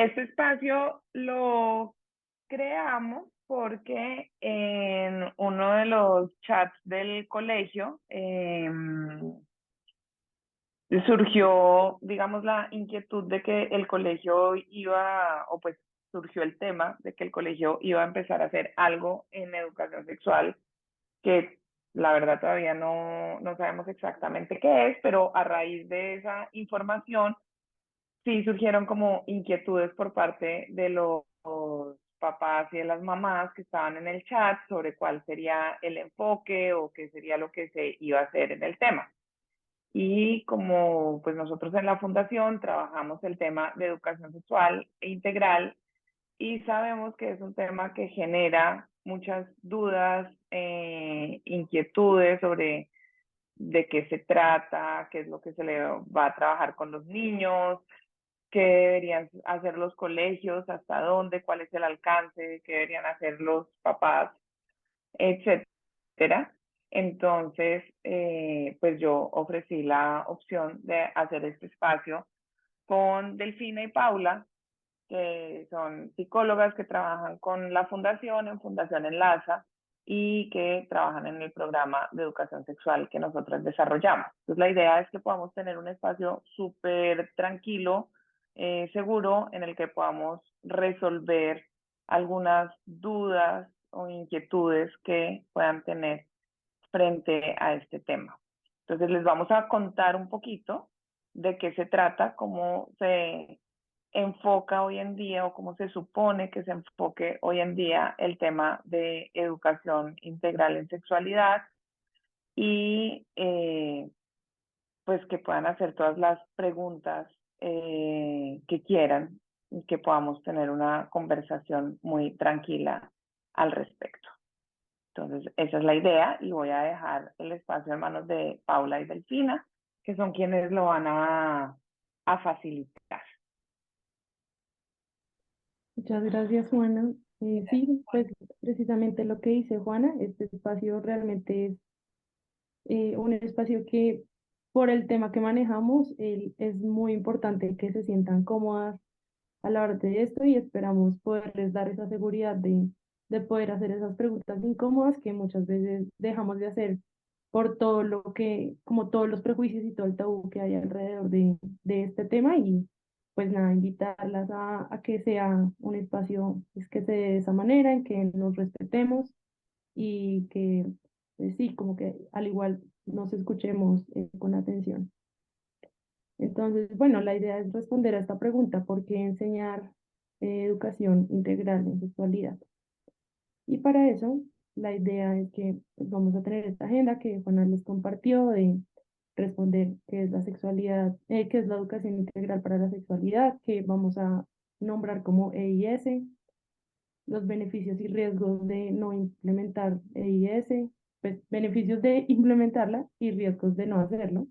Este espacio lo creamos porque en uno de los chats del colegio surgió, digamos, la inquietud de que el colegio iba, o pues surgió el tema de que el colegio iba a empezar a hacer algo en educación sexual, que la verdad todavía no sabemos exactamente qué es, pero a raíz de esa información sí surgieron como inquietudes por parte de los papás y de las mamás que estaban en el chat sobre cuál sería el enfoque o qué sería lo que se iba a hacer en el tema. Y como pues nosotros en la fundación trabajamos el tema de educación sexual e integral y sabemos que es un tema que genera muchas dudas, inquietudes sobre de qué se trata, qué es lo que se le va a trabajar con los niños, qué deberían hacer los colegios, hasta dónde, cuál es el alcance, qué deberían hacer los papás, etcétera. Entonces, pues yo ofrecí la opción de hacer este espacio con Delfina y Paula, que son psicólogas que trabajan con la fundación, en Fundación Enlaza, y que trabajan en el programa de educación sexual que nosotros desarrollamos. Entonces, la idea es que podamos tener un espacio súper tranquilo, seguro, en el que podamos resolver algunas dudas o inquietudes que puedan tener frente a este tema. Entonces, les vamos a contar un poquito de qué se trata, cómo se enfoca hoy en día o cómo se supone que se enfoque hoy en día el tema de educación integral en sexualidad y pues que puedan hacer todas las preguntas que quieran y que podamos tener una conversación muy tranquila al respecto. Entonces, esa es la idea y voy a dejar el espacio en manos de Paula y Delfina, que son quienes lo van a facilitar. Muchas gracias, Juana. Sí, pues precisamente lo que dice Juana, este espacio realmente es un espacio que por el tema que manejamos es muy importante que se sientan cómodas a la hora de esto y esperamos poderles dar esa seguridad de poder hacer esas preguntas incómodas que muchas veces dejamos de hacer por todo lo que, como todos los prejuicios y todo el tabú que hay alrededor de este tema y pues nada, invitarlas a que sea un espacio pues, que se dé de esa manera, en que nos respetemos y que sí, como que al igual nos escuchemos con atención. Entonces, bueno, la idea es responder a esta pregunta, ¿por qué enseñar educación integral en sexualidad? Y para eso, la idea es que pues, vamos a tener esta agenda que Juana les compartió de responder qué es la sexualidad, qué es la educación integral para la sexualidad, que vamos a nombrar como EIS, los beneficios y riesgos de no implementar EIS, pues beneficios de implementarla y riesgos de no hacerlo,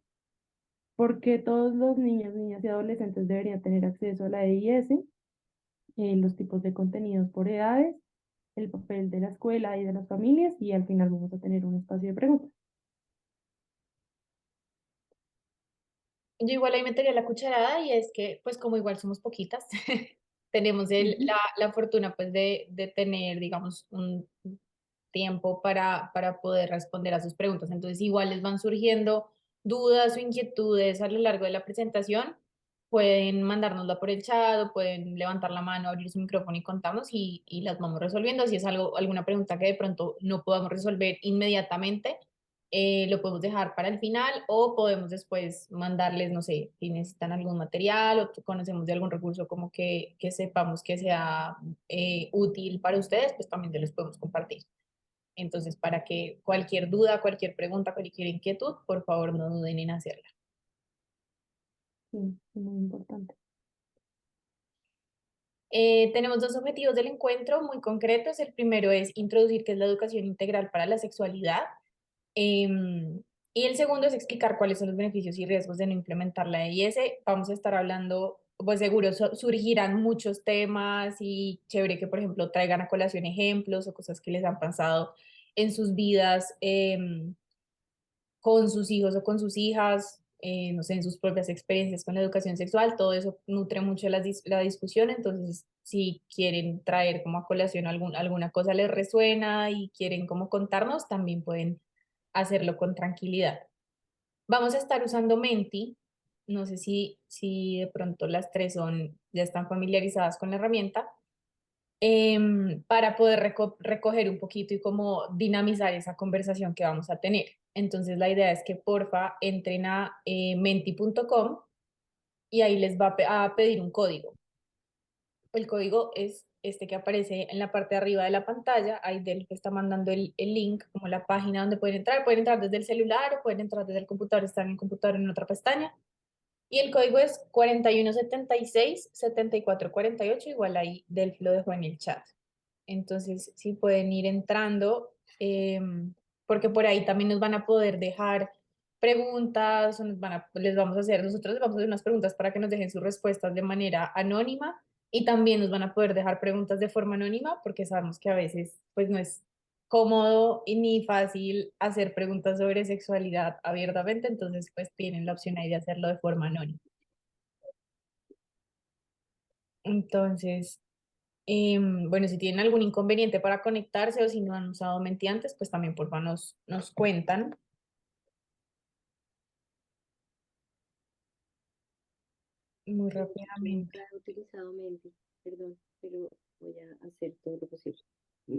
porque todos los niños, niñas y adolescentes deberían tener acceso a la EIS, los tipos de contenidos por edades, el papel de la escuela y de las familias y al final vamos a tener un espacio de preguntas. Yo igual ahí metería la cucharada y es que, pues como igual somos poquitas, tenemos Ujú. la fortuna pues de tener, digamos, un tiempo para poder responder a sus preguntas. Entonces, igual les van surgiendo dudas o inquietudes a lo largo de la presentación. Pueden mandárnosla por el chat o pueden levantar la mano, abrir su micrófono y contarnos y las vamos resolviendo. Si es algo, alguna pregunta que de pronto no podamos resolver inmediatamente, lo podemos dejar para el final o podemos después mandarles, no sé, si necesitan algún material o conocemos de algún recurso como que sepamos que sea útil para ustedes, pues también se los podemos compartir. Entonces, para que cualquier duda, cualquier pregunta, cualquier inquietud, por favor no duden en hacerla. Sí, muy importante. Tenemos dos objetivos del encuentro muy concretos. El primero es introducir qué es la educación integral para la sexualidad. Y el segundo es explicar cuáles son los beneficios y riesgos de no implementar la EIS. Vamos a estar hablando, pues seguro surgirán muchos temas y chévere que, por ejemplo, traigan a colación ejemplos o cosas que les han pasado en sus vidas con sus hijos o con sus hijas. no sé, en sus propias experiencias con la educación sexual, todo eso nutre mucho la discusión, entonces si quieren traer como a colación alguna cosa les resuena y quieren como contarnos, también pueden hacerlo con tranquilidad. Vamos a estar usando Menti, no sé si de pronto las tres ya están familiarizadas con la herramienta, para poder recoger un poquito y como dinamizar esa conversación que vamos a tener. Entonces la idea es que porfa entren a menti.com y ahí les va a pedir un código. El código es este que aparece en la parte de arriba de la pantalla, ahí del que está mandando el link, como la página donde pueden entrar desde el celular o pueden entrar desde el computador, están en el computador en otra pestaña. Y el código es 4176-7448, igual ahí Delphi lo dejó en el chat. Entonces, si pueden ir entrando, porque por ahí también nos van a poder dejar preguntas, o les vamos a hacer, nosotros les vamos a hacer unas preguntas para que nos dejen sus respuestas de manera anónima y también nos van a poder dejar preguntas de forma anónima porque sabemos que a veces pues no es cómodo y ni fácil hacer preguntas sobre sexualidad abiertamente, entonces pues tienen la opción ahí de hacerlo de forma anónima. Entonces, bueno, si tienen algún inconveniente para conectarse o si no han usado Menti antes, pues también porfa nos cuentan. Muy Yo nunca rápidamente. he utilizado Menti, perdón, pero voy a hacer todo lo posible.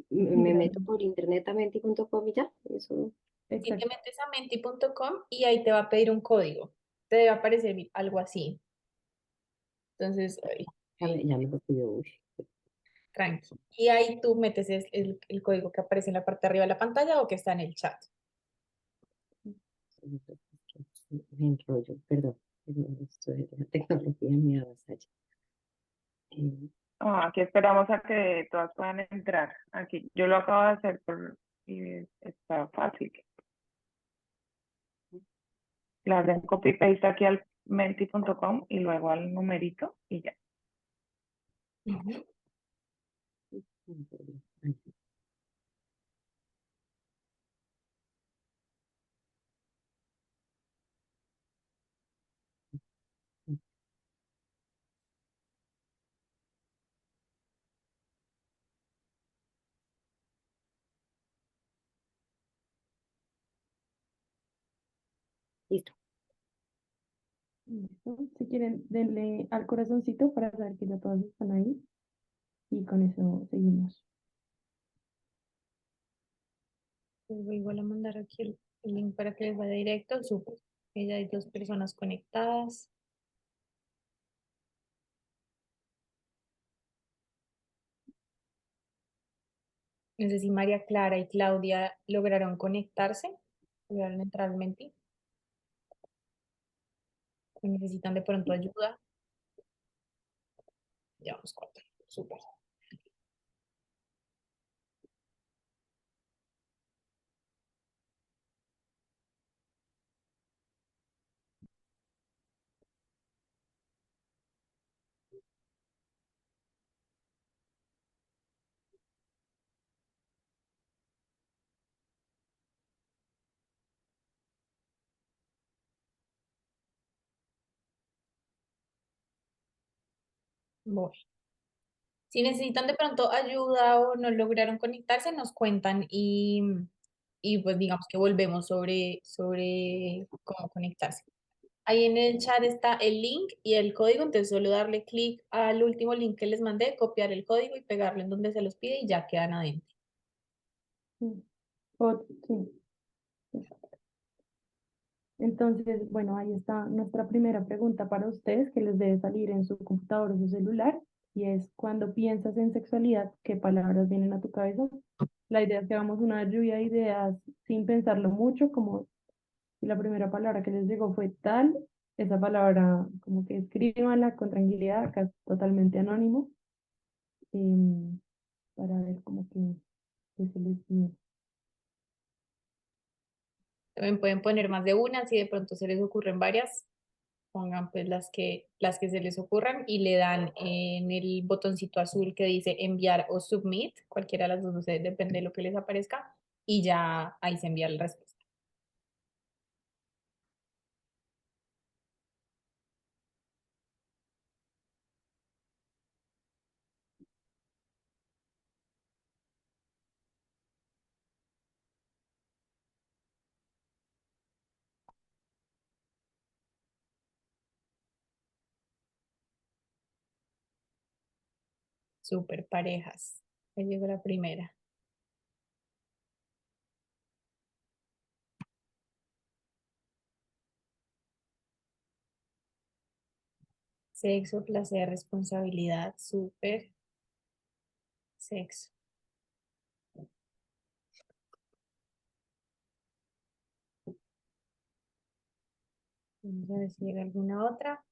Me meto Gracias. por internet a menti.com y ya, eso. Si te Exacto. metes a menti.com y ahí te va a pedir un código. Te debe aparecer algo así. Entonces, Ya me lo pidió. Uy. tranqui. Y ahí tú metes el código que aparece en la parte de arriba de la pantalla o que está en el chat. Me enrollo, perdón. Esto de la tecnología me avasalla. Aquí esperamos a que todas puedan entrar. Aquí, yo lo acabo de hacer y está fácil. Le hacen copy paste aquí al menti.com y luego al numerito y ya. Ujú. Listo. Listo. Si quieren, denle al corazoncito para saber que ya todos están ahí y con eso seguimos. Les voy igual a mandar aquí el link para que les vaya directo. Súper. Ya hay dos personas conectadas. No sé si María Clara y Claudia lograron conectarse, lograron entrar al Menti. Si necesitan de pronto ayuda. Ya vamos cuatro. Súper. Voy. Si necesitan de pronto ayuda o no lograron conectarse, nos cuentan y pues digamos que volvemos sobre cómo conectarse. Ahí en el chat está el link y el código, entonces solo darle clic al último link que les mandé, copiar el código y pegarlo en donde se los pide y ya quedan adentro. Sí. Sí. Entonces, bueno, ahí está nuestra primera pregunta para ustedes que les debe salir en su computador o su celular y es cuando piensas en sexualidad, ¿qué palabras vienen a tu cabeza? La idea es que hagamos una lluvia de ideas sin pensarlo mucho, como si la primera palabra que les llegó fue tal, esa palabra como que escríbanla con tranquilidad, acá es totalmente anónimo, em, para ver como que se les viene. También pueden poner más de una, si de pronto se les ocurren varias, pongan pues las que se les ocurran y le dan en el botoncito azul que dice enviar o submit, cualquiera de las dos, no sé, depende de lo que les aparezca, y ya ahí se envía la respuesta. Súper parejas. Ahí llegó la primera. Sexo, placer, responsabilidad, súper. Sexo. Vamos a ver si llega alguna otra.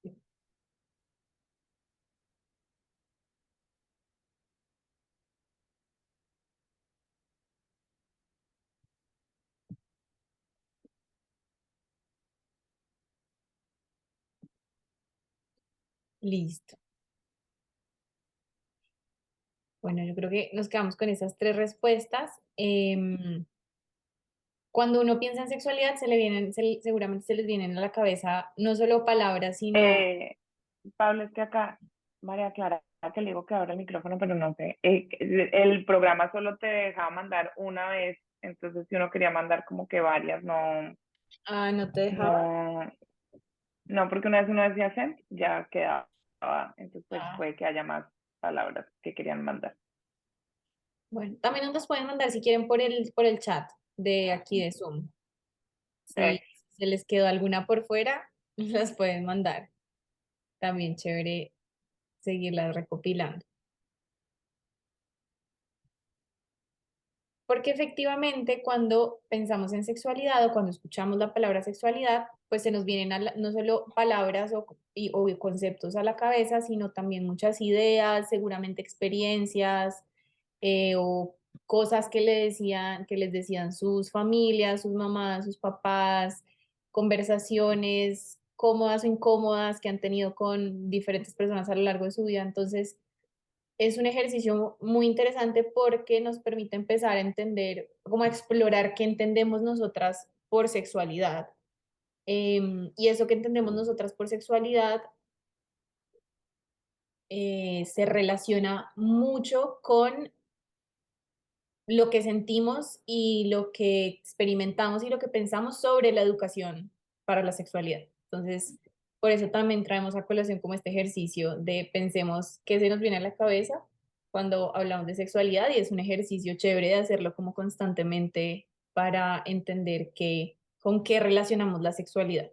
Listo. Bueno, yo creo que nos quedamos con esas tres respuestas. Cuando uno piensa en sexualidad, seguramente se les vienen a la cabeza no solo palabras, sino Pablo, es que acá, María Clara, que le digo que abra el micrófono, pero no sé. El programa solo te dejaba mandar una vez, entonces si uno quería mandar como que varias, no, no te dejaba. no, no, porque una vez uno decía send, ya quedaba, entonces pues Ah, puede que haya más palabras que querían mandar. bueno, también nos las pueden mandar si quieren por el chat de aquí de Zoom. Si Eh, se les quedó alguna por fuera, las pueden mandar. También chévere seguirlas recopilando. Porque efectivamente cuando pensamos en sexualidad o cuando escuchamos la palabra sexualidad, pues se nos vienen no solo palabras o conceptos a la cabeza, sino también muchas ideas, seguramente experiencias o cosas que que les decían sus familias, sus mamás, sus papás, conversaciones cómodas o incómodas que han tenido con diferentes personas a lo largo de su vida. Entonces, es un ejercicio muy interesante porque nos permite empezar a entender, como a explorar qué entendemos nosotras por sexualidad. Y eso que entendemos nosotras por sexualidad se relaciona mucho con lo que sentimos y lo que experimentamos y lo que pensamos sobre la educación para la sexualidad. Entonces, por eso también traemos a colación como este ejercicio de pensemos qué se nos viene a la cabeza cuando hablamos de sexualidad y es un ejercicio chévere de hacerlo como constantemente para entender con qué relacionamos la sexualidad.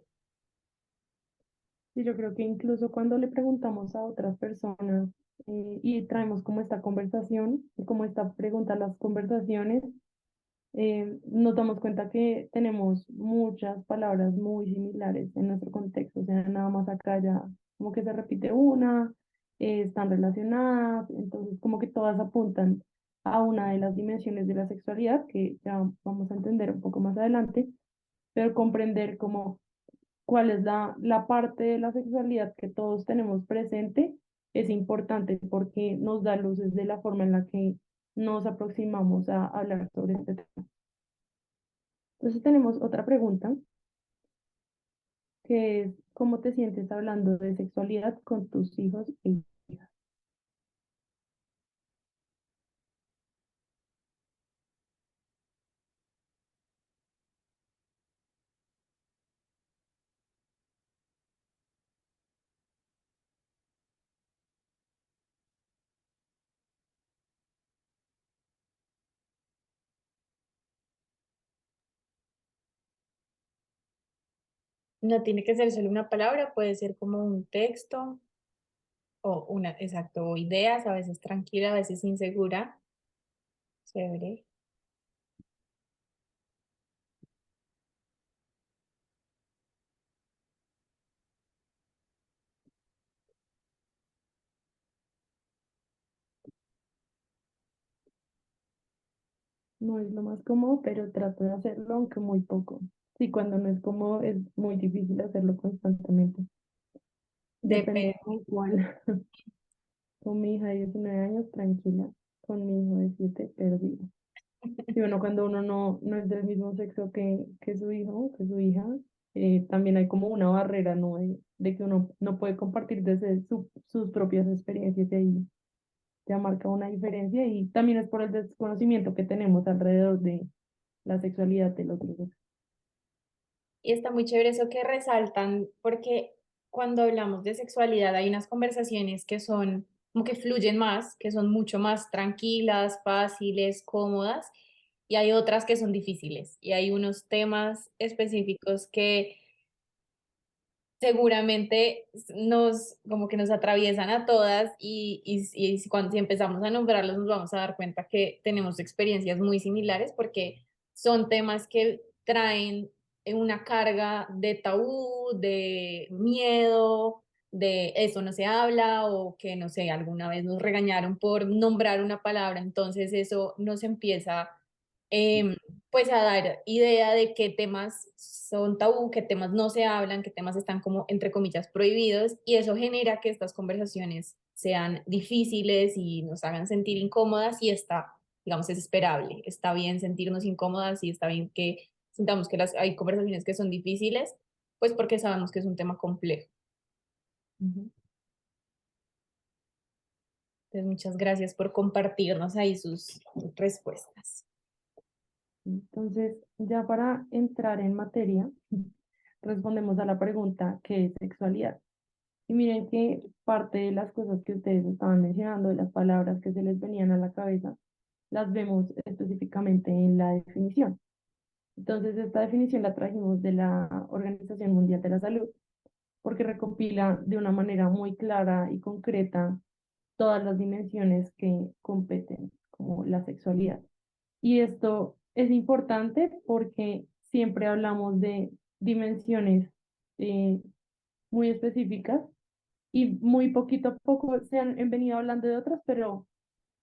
Y yo creo que incluso cuando le preguntamos a otras personas y traemos como esta conversación, y como esta pregunta a las conversaciones, nos damos cuenta que tenemos muchas palabras muy similares en nuestro contexto, o sea, nada más acá ya como que se repite una, están relacionadas, entonces como que todas apuntan a una de las dimensiones de la sexualidad que ya vamos a entender un poco más adelante, pero comprender como cuál es la parte de la sexualidad que todos tenemos presente es importante porque nos da luces de la forma en la que nos aproximamos a hablar sobre este tema. Entonces tenemos otra pregunta, que es, ¿cómo te sientes hablando de sexualidad con tus hijos e hijas? No tiene que ser solo una palabra, puede ser como un texto o exacto, o ideas, a veces tranquila, a veces insegura. Chévere. No es lo más cómodo, pero trato de hacerlo, aunque muy poco. Sí, cuando no es cómodo es muy difícil hacerlo constantemente. Depende Depende. con cuál. Con mi hija de 19 años, tranquila. Con mi hijo de 7, perdida. Y bueno, cuando uno no es del mismo sexo que su hijo, que su hija, también hay como una barrera, ¿no? De que uno no puede compartir desde sus propias experiencias y ahí ya marca una diferencia y también es por el desconocimiento que tenemos alrededor de la sexualidad del otro sexo. Y está muy chévere eso que resaltan, porque cuando hablamos de sexualidad hay unas conversaciones que son como que fluyen más, que son mucho más tranquilas, fáciles, cómodas, y hay otras que son difíciles, y hay unos temas específicos que seguramente como que nos atraviesan a todas y si empezamos a nombrarlos nos vamos a dar cuenta que tenemos experiencias muy similares porque son temas que traen una carga de tabú, de miedo, de eso no se habla o que no sé, alguna vez nos regañaron por nombrar una palabra, entonces eso nos empieza em, pues a dar idea de qué temas son tabú, qué temas no se hablan, qué temas están como entre comillas prohibidos y eso genera que estas conversaciones sean difíciles y nos hagan sentir incómodas y está, digamos, es esperable, está bien sentirnos incómodas y está bien que sintamos que hay conversaciones que son difíciles, pues porque sabemos que es un tema complejo. Ujú. Entonces, muchas gracias por compartirnos ahí sus respuestas. Entonces, ya para entrar en materia, respondemos a la pregunta, ¿qué es sexualidad? Y miren que parte de las cosas que ustedes estaban mencionando, de las palabras que se les venían a la cabeza, las vemos específicamente en la definición. Entonces, esta definición la trajimos de la Organización Mundial de la Salud, porque recopila de una manera muy clara y concreta todas las dimensiones que competen, como la sexualidad. Y esto es importante porque siempre hablamos de dimensiones eh, muy específicas y muy poquito a poco se han venido hablando de otras, pero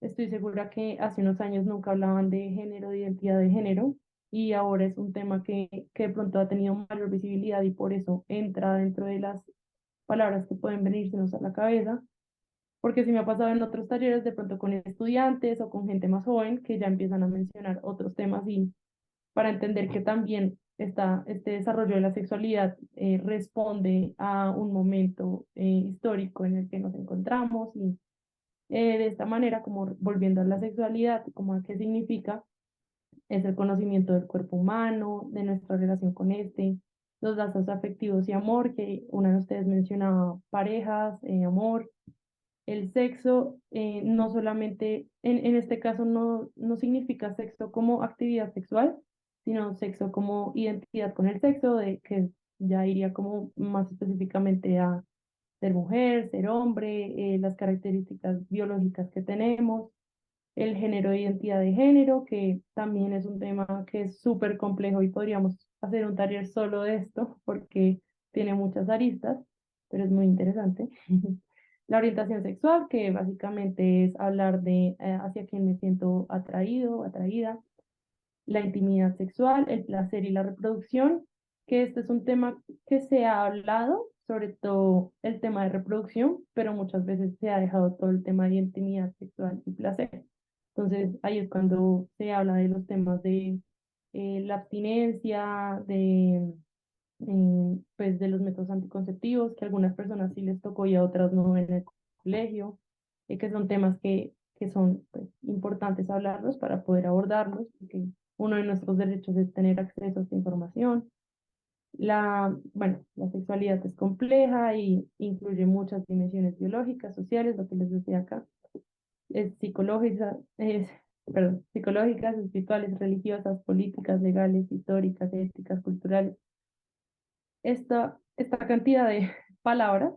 estoy segura que hace unos años nunca hablaban de género, de identidad de género, y ahora es un tema que de pronto ha tenido mayor visibilidad y por eso entra dentro de las palabras que pueden venirse a la cabeza, porque si me ha pasado en otros talleres, de pronto con estudiantes o con gente más joven, que ya empiezan a mencionar otros temas y para entender que también este desarrollo de la sexualidad responde a un momento histórico en el que nos encontramos y de esta manera, como volviendo a la sexualidad, como a qué significa, es el conocimiento del cuerpo humano, de nuestra relación con este, los lazos afectivos y amor, que una de ustedes mencionaba, parejas, amor, el sexo, no solamente, en este caso no significa sexo como actividad sexual, sino sexo como identidad con el sexo, de que ya iría como más específicamente a ser mujer, ser hombre, las características biológicas que tenemos, el género e identidad de género, que también es un tema que es súper complejo y podríamos hacer un taller solo de esto porque tiene muchas aristas, pero es muy interesante. La orientación sexual, que básicamente es hablar de hacia quién me siento atraído, atraída, la intimidad sexual, el placer y la reproducción, que este es un tema que se ha hablado, sobre todo el tema de reproducción, pero muchas veces se ha dejado todo el tema de intimidad sexual y placer. Entonces ahí es cuando se habla de los temas de la abstinencia, pues de los métodos anticonceptivos, que a algunas personas sí les tocó y a otras no en el colegio, que son temas que son pues, importantes hablarlos para poder abordarlos, porque uno de nuestros derechos es tener acceso a esta información. Bueno, la sexualidad es compleja y incluye muchas dimensiones biológicas, sociales, lo que les decía acá, es psicológica, perdón, psicológicas, espirituales, religiosas, políticas, legales, históricas, éticas, culturales. Esta cantidad de palabras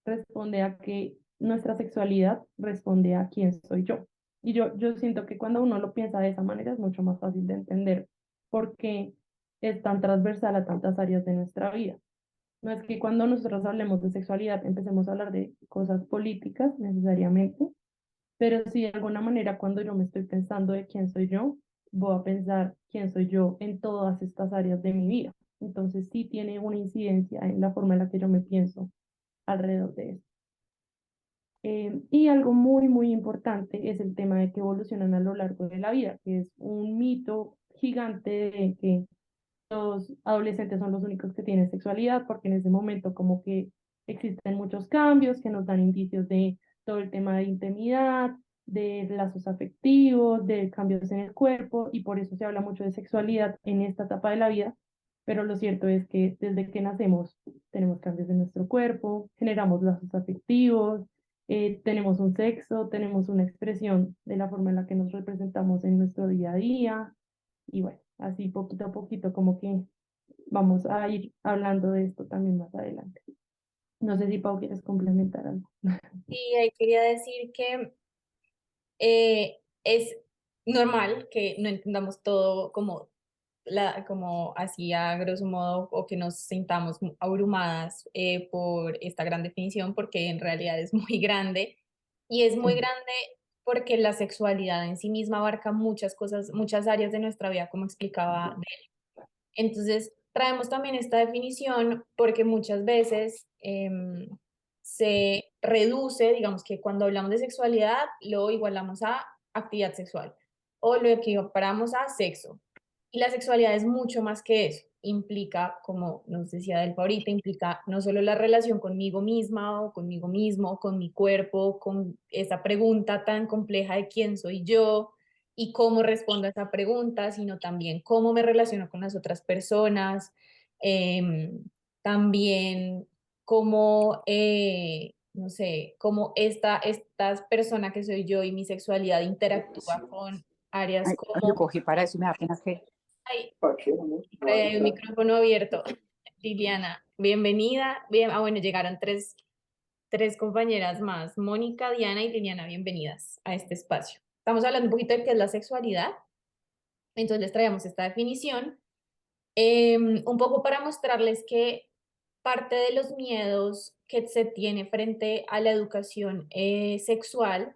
responde a que nuestra sexualidad responde a quién soy yo. Y yo siento que cuando uno lo piensa de esa manera es mucho más fácil de entender por qué es tan transversal a tantas áreas de nuestra vida. No es que cuando nosotros hablemos de sexualidad empecemos a hablar de cosas políticas necesariamente, pero sí de alguna manera cuando yo me estoy pensando de quién soy yo, voy a pensar quién soy yo en todas estas áreas de mi vida. Entonces sí tiene una incidencia en la forma en la que yo me pienso alrededor de eso. Y algo muy, muy importante es el tema de que evolucionan a lo largo de la vida, que es un mito gigante de que los adolescentes son los únicos que tienen sexualidad, porque en ese momento como que existen muchos cambios que nos dan indicios de todo el tema de intimidad, de lazos afectivos, de cambios en el cuerpo, y por eso se habla mucho de sexualidad en esta etapa de la vida, pero lo cierto es que desde que nacemos tenemos cambios en nuestro cuerpo, generamos lazos afectivos, tenemos un sexo, tenemos una expresión de la forma en la que nos representamos en nuestro día a día, y bueno, así poquito a poquito como que vamos a ir hablando de esto también más adelante. No sé si Pau quieres complementar algo. Sí, ahí quería decir que es normal que no entendamos todo como, como así a grosso modo o que nos sintamos abrumadas por esta gran definición porque en realidad es muy grande y es muy Sí. grande porque la sexualidad en sí misma abarca muchas cosas, muchas áreas de nuestra vida, como explicaba. Entonces, traemos también esta definición porque muchas veces se reduce, digamos que cuando hablamos de sexualidad, lo igualamos a actividad sexual o lo equiparamos a sexo. Y la sexualidad es mucho más que eso. Implica, como nos decía Delpha ahorita, implica no solo la relación conmigo misma o conmigo mismo, con mi cuerpo, con esa pregunta tan compleja de quién soy yo, y cómo respondo a esa pregunta, sino también cómo me relaciono con las otras personas, también cómo, no sé, cómo esta persona que soy yo y mi sexualidad interactúa con áreas Ay, yo como, cogí para eso, me da pena que... ay, ¿Para qué, amor? hay un micrófono abierto. Liliana, bienvenida. Bien, bueno, llegaron tres compañeras más, Mónica, Diana y Liliana, bienvenidas a este espacio. Estamos hablando un poquito de qué es la sexualidad. Entonces les traemos esta definición, un poco para mostrarles que parte de los miedos que se tiene frente a la educación sexual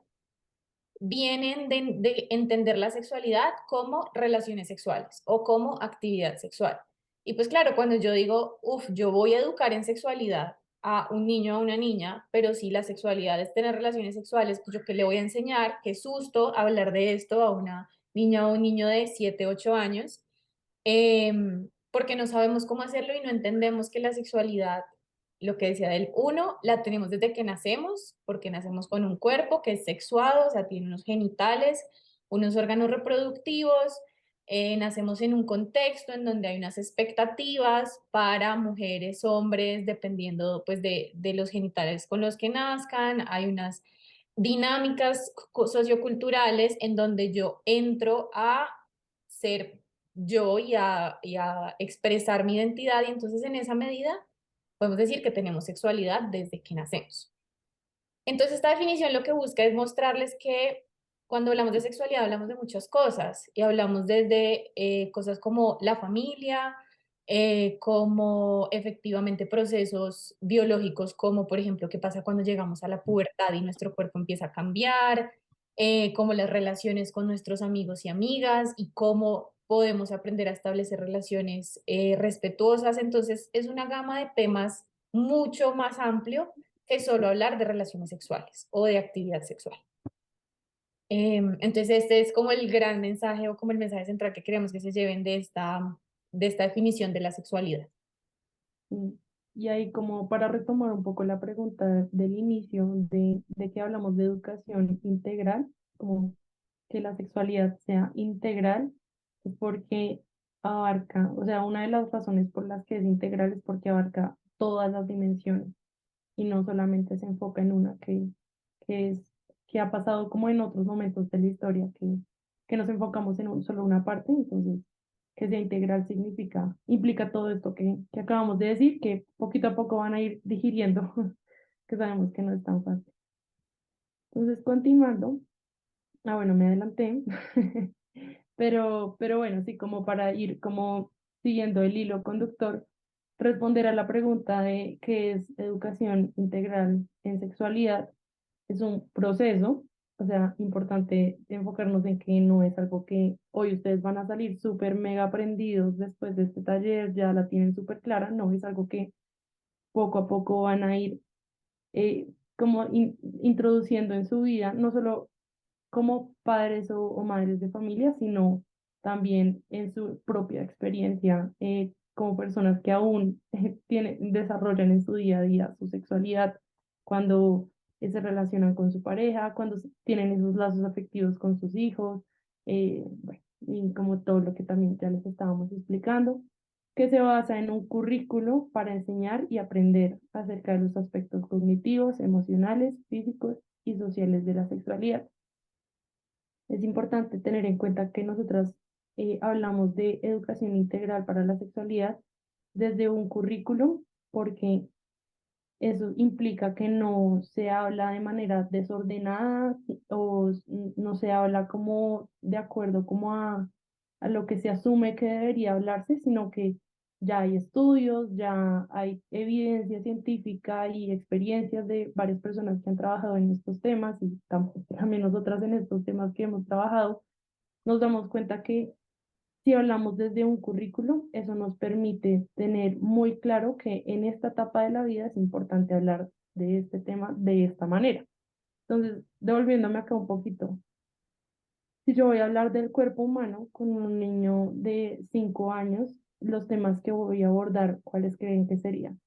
vienen de entender la sexualidad como relaciones sexuales o como actividad sexual. Y pues claro, cuando yo digo, uff, yo voy a educar en sexualidad a un niño o a una niña, pero si la sexualidad es tener relaciones sexuales, pues yo qué le voy a enseñar, qué susto hablar de esto a una niña o un niño de 7 8 años, porque no sabemos cómo hacerlo y no entendemos que la sexualidad, lo que decía del uno, la tenemos desde que nacemos, porque nacemos con un cuerpo que es sexuado, o sea, tiene unos genitales, unos órganos reproductivos, nacemos en un contexto en donde hay unas expectativas para mujeres, hombres, dependiendo pues de los genitales con los que nazcan, hay unas dinámicas socioculturales en donde yo entro a ser yo y a expresar mi identidad y entonces en esa medida podemos decir que tenemos sexualidad desde que nacemos. Entonces, esta definición lo que busca es mostrarles que cuando hablamos de sexualidad hablamos de muchas cosas y hablamos desde cosas como la familia, como efectivamente procesos biológicos, como por ejemplo qué pasa cuando llegamos a la pubertad y nuestro cuerpo empieza a cambiar, como las relaciones con nuestros amigos y amigas y cómo podemos aprender a establecer relaciones respetuosas. Entonces, es una gama de temas mucho más amplio que solo hablar de relaciones sexuales o de actividad sexual. Entonces, este es como el gran mensaje o como el mensaje central que queremos que se lleven de esta definición de la sexualidad. Mm. Y ahí como para retomar un poco la pregunta del inicio de que hablamos de educación integral, como que la sexualidad sea integral, es porque abarca, o sea, una de las razones por las que es integral es porque abarca todas las dimensiones y no solamente se enfoca en una que es, que ha pasado como en otros momentos de la historia, que nos enfocamos en solo una parte, entonces que sea integral significa, implica todo esto que acabamos de decir, que poquito a poco van a ir digiriendo, que sabemos que no es tan fácil. Entonces, continuando, bueno, me adelanté, pero bueno, sí, como para ir como siguiendo el hilo conductor, responder a la pregunta de qué es educación integral en sexualidad es un proceso, o sea, importante enfocarnos en que no es algo que hoy ustedes van a salir súper mega aprendidos después de este taller, ya la tienen súper clara, no, es algo que poco a poco van a ir como introduciendo en su vida, no solo como padres o madres de familia, sino también en su propia experiencia como personas que aún desarrollan en su día a día su sexualidad, cuando se relacionan con su pareja, cuando tienen esos lazos afectivos con sus hijos, bueno, y como todo lo que también ya les estábamos explicando. que se basa en un currículo para enseñar y aprender acerca de los aspectos cognitivos, emocionales, físicos y sociales de la sexualidad. Es importante tener en cuenta que nosotras hablamos de educación integral para la sexualidad desde un currículum porque eso implica que no se habla de manera desordenada o no se habla como de acuerdo como a lo que se asume que debería hablarse, sino que ya hay estudios, ya hay evidencia científica y experiencias de varias personas que han trabajado en estos temas y también nosotras en estos temas que hemos trabajado, nos damos cuenta que si hablamos desde un currículo, eso nos permite tener muy claro que en esta etapa de la vida es importante hablar de este tema de esta manera. Entonces, devolviéndome acá un poquito, si yo voy a hablar del cuerpo humano con un niño de 5 años, los temas que voy a abordar, ¿cuáles creen que serían?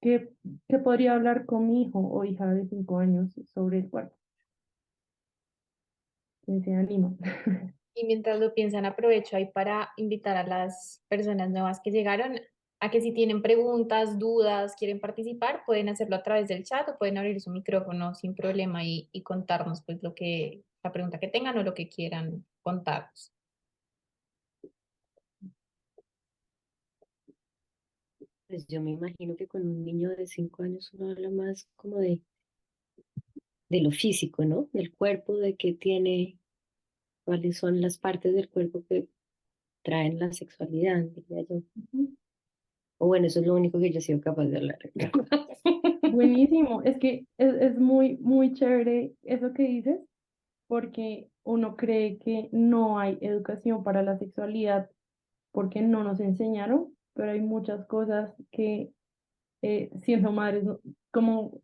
¿Qué, qué podría hablar con mi hijo o hija de 5 años sobre el cuerpo? ¿Quién se anima? Y mientras lo piensan, aprovecho ahí para invitar a las personas nuevas que llegaron a que si tienen preguntas, dudas, quieren participar, pueden hacerlo a través del chat o pueden abrir su micrófono sin problema y contarnos pues la pregunta que tengan o lo que quieran contarnos. Pues yo me imagino que con un niño de 5 años uno habla más como de lo físico, ¿no? Del cuerpo, de qué tiene, cuáles son las partes del cuerpo que traen la sexualidad, diría yo. O bueno, eso es lo único que yo he sido capaz de hablar. Buenísimo, es que es muy, muy chévere eso que dices, porque uno cree que no hay educación para la sexualidad porque no nos enseñaron, pero hay muchas cosas que siendo madres, como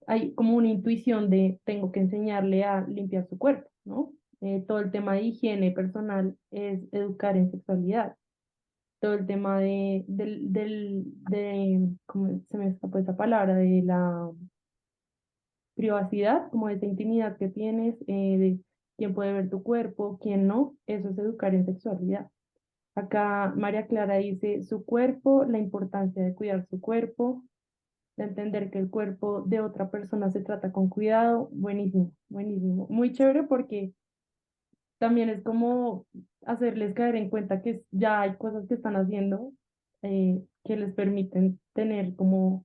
hay como una intuición de tengo que enseñarle a limpiar su cuerpo, ¿no? Todo el tema de higiene personal es educar en sexualidad. Todo el tema ¿cómo se me escapó esa palabra? De la privacidad, como de esa intimidad que tienes, de quién puede ver tu cuerpo, quién no, eso es educar en sexualidad. Acá María Clara dice su cuerpo, la importancia de cuidar su cuerpo, de entender que el cuerpo de otra persona se trata con cuidado. Buenísimo, buenísimo. Muy chévere porque también es como hacerles caer en cuenta que ya hay cosas que están haciendo que les permiten tener como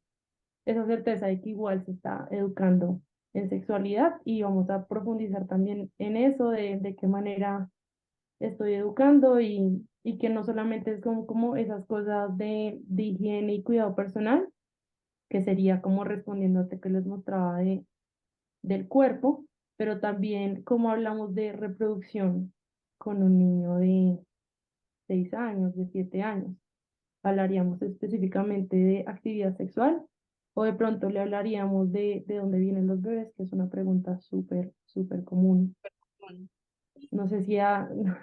esa certeza de que igual se está educando en sexualidad y vamos a profundizar también en eso, de qué manera estoy educando y que no solamente es como esas cosas de higiene y cuidado personal, que sería como respondiendo a lo que les mostraba del cuerpo, pero también como hablamos de reproducción con un niño de 6 años, de 7 años. Hablaríamos específicamente de actividad sexual o de pronto le hablaríamos de dónde vienen los bebés, que es una pregunta súper, súper común. No sé si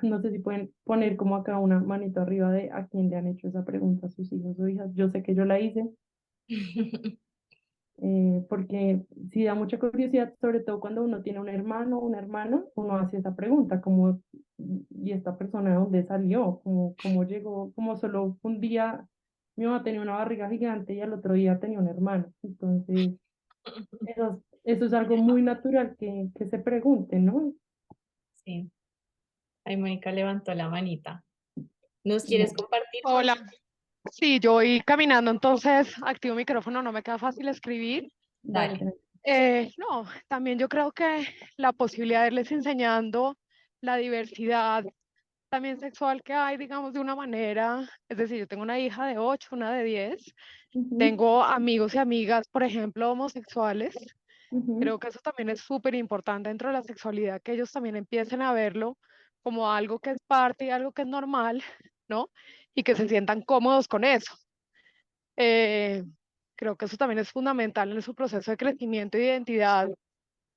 no sé si pueden poner como acá una manito arriba de a quién le han hecho esa pregunta a sus hijos o hijas. Yo sé que yo la hice, porque sí da mucha curiosidad, sobre todo cuando uno tiene un hermano o una hermana, uno hace esa pregunta, como, ¿y esta persona de dónde salió? Como llegó, como solo un día mi mamá tenía una barriga gigante y al otro día tenía un hermano. Entonces, eso es algo muy natural que se pregunte, ¿no? Sí, ahí Mónica levantó la manita. ¿Nos quieres Bueno, compartir? Hola, sí, yo voy caminando, entonces activo micrófono, no me queda fácil escribir. dale, Dale. No, también yo creo que la posibilidad de irles enseñando la diversidad también sexual que hay, digamos, de una manera, es decir, yo tengo una hija de 8, una de 10, ujú, tengo amigos y amigas, por ejemplo, homosexuales, ujú. creo que eso también es súper importante dentro de la sexualidad, que ellos también empiecen a verlo como algo que es parte y algo que es normal, ¿no? Y que se sientan cómodos con eso. Eh, Creo que eso también es fundamental en su proceso de crecimiento e identidad,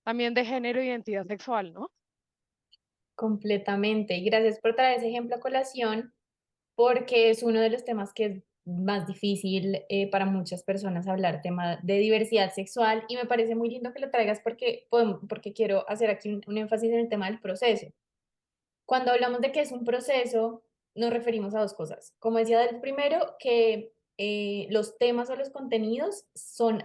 también de género e identidad sexual, ¿no? Completamente. Y gracias por traer ese ejemplo a colación, porque es uno de los temas que es más difícil para muchas personas hablar, tema de diversidad sexual, y me parece muy lindo que lo traigas porque quiero hacer aquí un énfasis en el tema del proceso. Cuando hablamos de que es un proceso, nos referimos a dos cosas. Como decía del primero, que los temas o los contenidos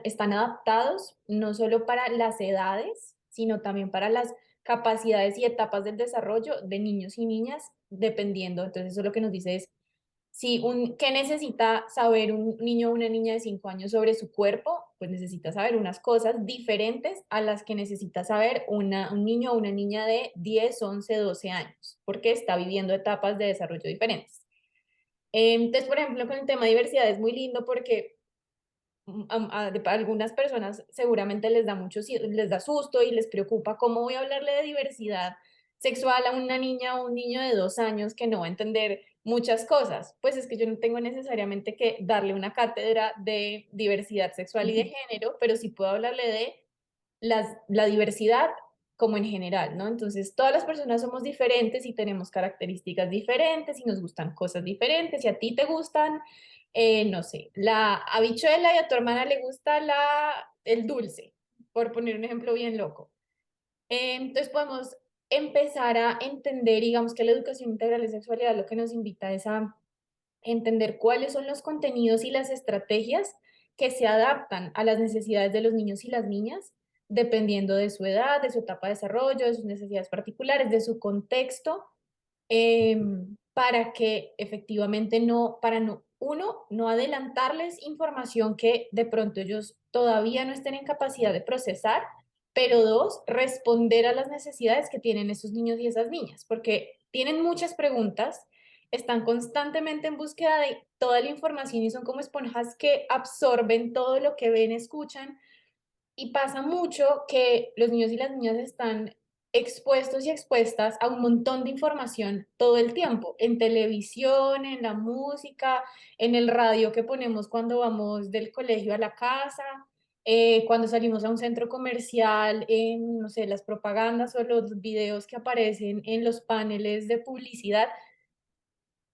están adaptados no solo para las edades, sino también para las capacidades y etapas del desarrollo de niños y niñas, dependiendo. Entonces, eso lo que nos dice es si ¿qué necesita saber un niño o una niña de 5 años sobre su cuerpo? Pues necesita saber unas cosas diferentes a las que necesita saber un niño o una niña de 10, 11, 12 años, porque está viviendo etapas de desarrollo diferentes. Entonces, por ejemplo, con el tema de diversidad es muy lindo porque a algunas personas seguramente les da susto y les preocupa cómo voy a hablarle de diversidad sexual a una niña o un niño de 2 años que no va a entender muchas cosas. Pues es que yo no tengo necesariamente que darle una cátedra de diversidad sexual y de género, pero sí puedo hablarle de la diversidad como en general, ¿no? Entonces, todas las personas somos diferentes y tenemos características diferentes y nos gustan cosas diferentes y a ti te gustan, no sé, la habichuela y a tu hermana le gusta el dulce, por poner un ejemplo bien loco. Entonces, podemos empezar a entender, digamos que la educación integral de sexualidad lo que nos invita es a entender cuáles son los contenidos y las estrategias que se adaptan a las necesidades de los niños y las niñas, dependiendo de su edad, de su etapa de desarrollo, de sus necesidades particulares, de su contexto, para que efectivamente no adelantarles información que de pronto ellos todavía no estén en capacidad de procesar, pero dos, responder a las necesidades que tienen esos niños y esas niñas, porque tienen muchas preguntas, están constantemente en búsqueda de toda la información y son como esponjas que absorben todo lo que ven, escuchan, y pasa mucho que los niños y las niñas están expuestos y expuestas a un montón de información todo el tiempo, en televisión, en la música, en el radio que ponemos cuando vamos del colegio a la casa, cuando salimos a un centro comercial, en, no sé, las propagandas o los videos que aparecen en los paneles de publicidad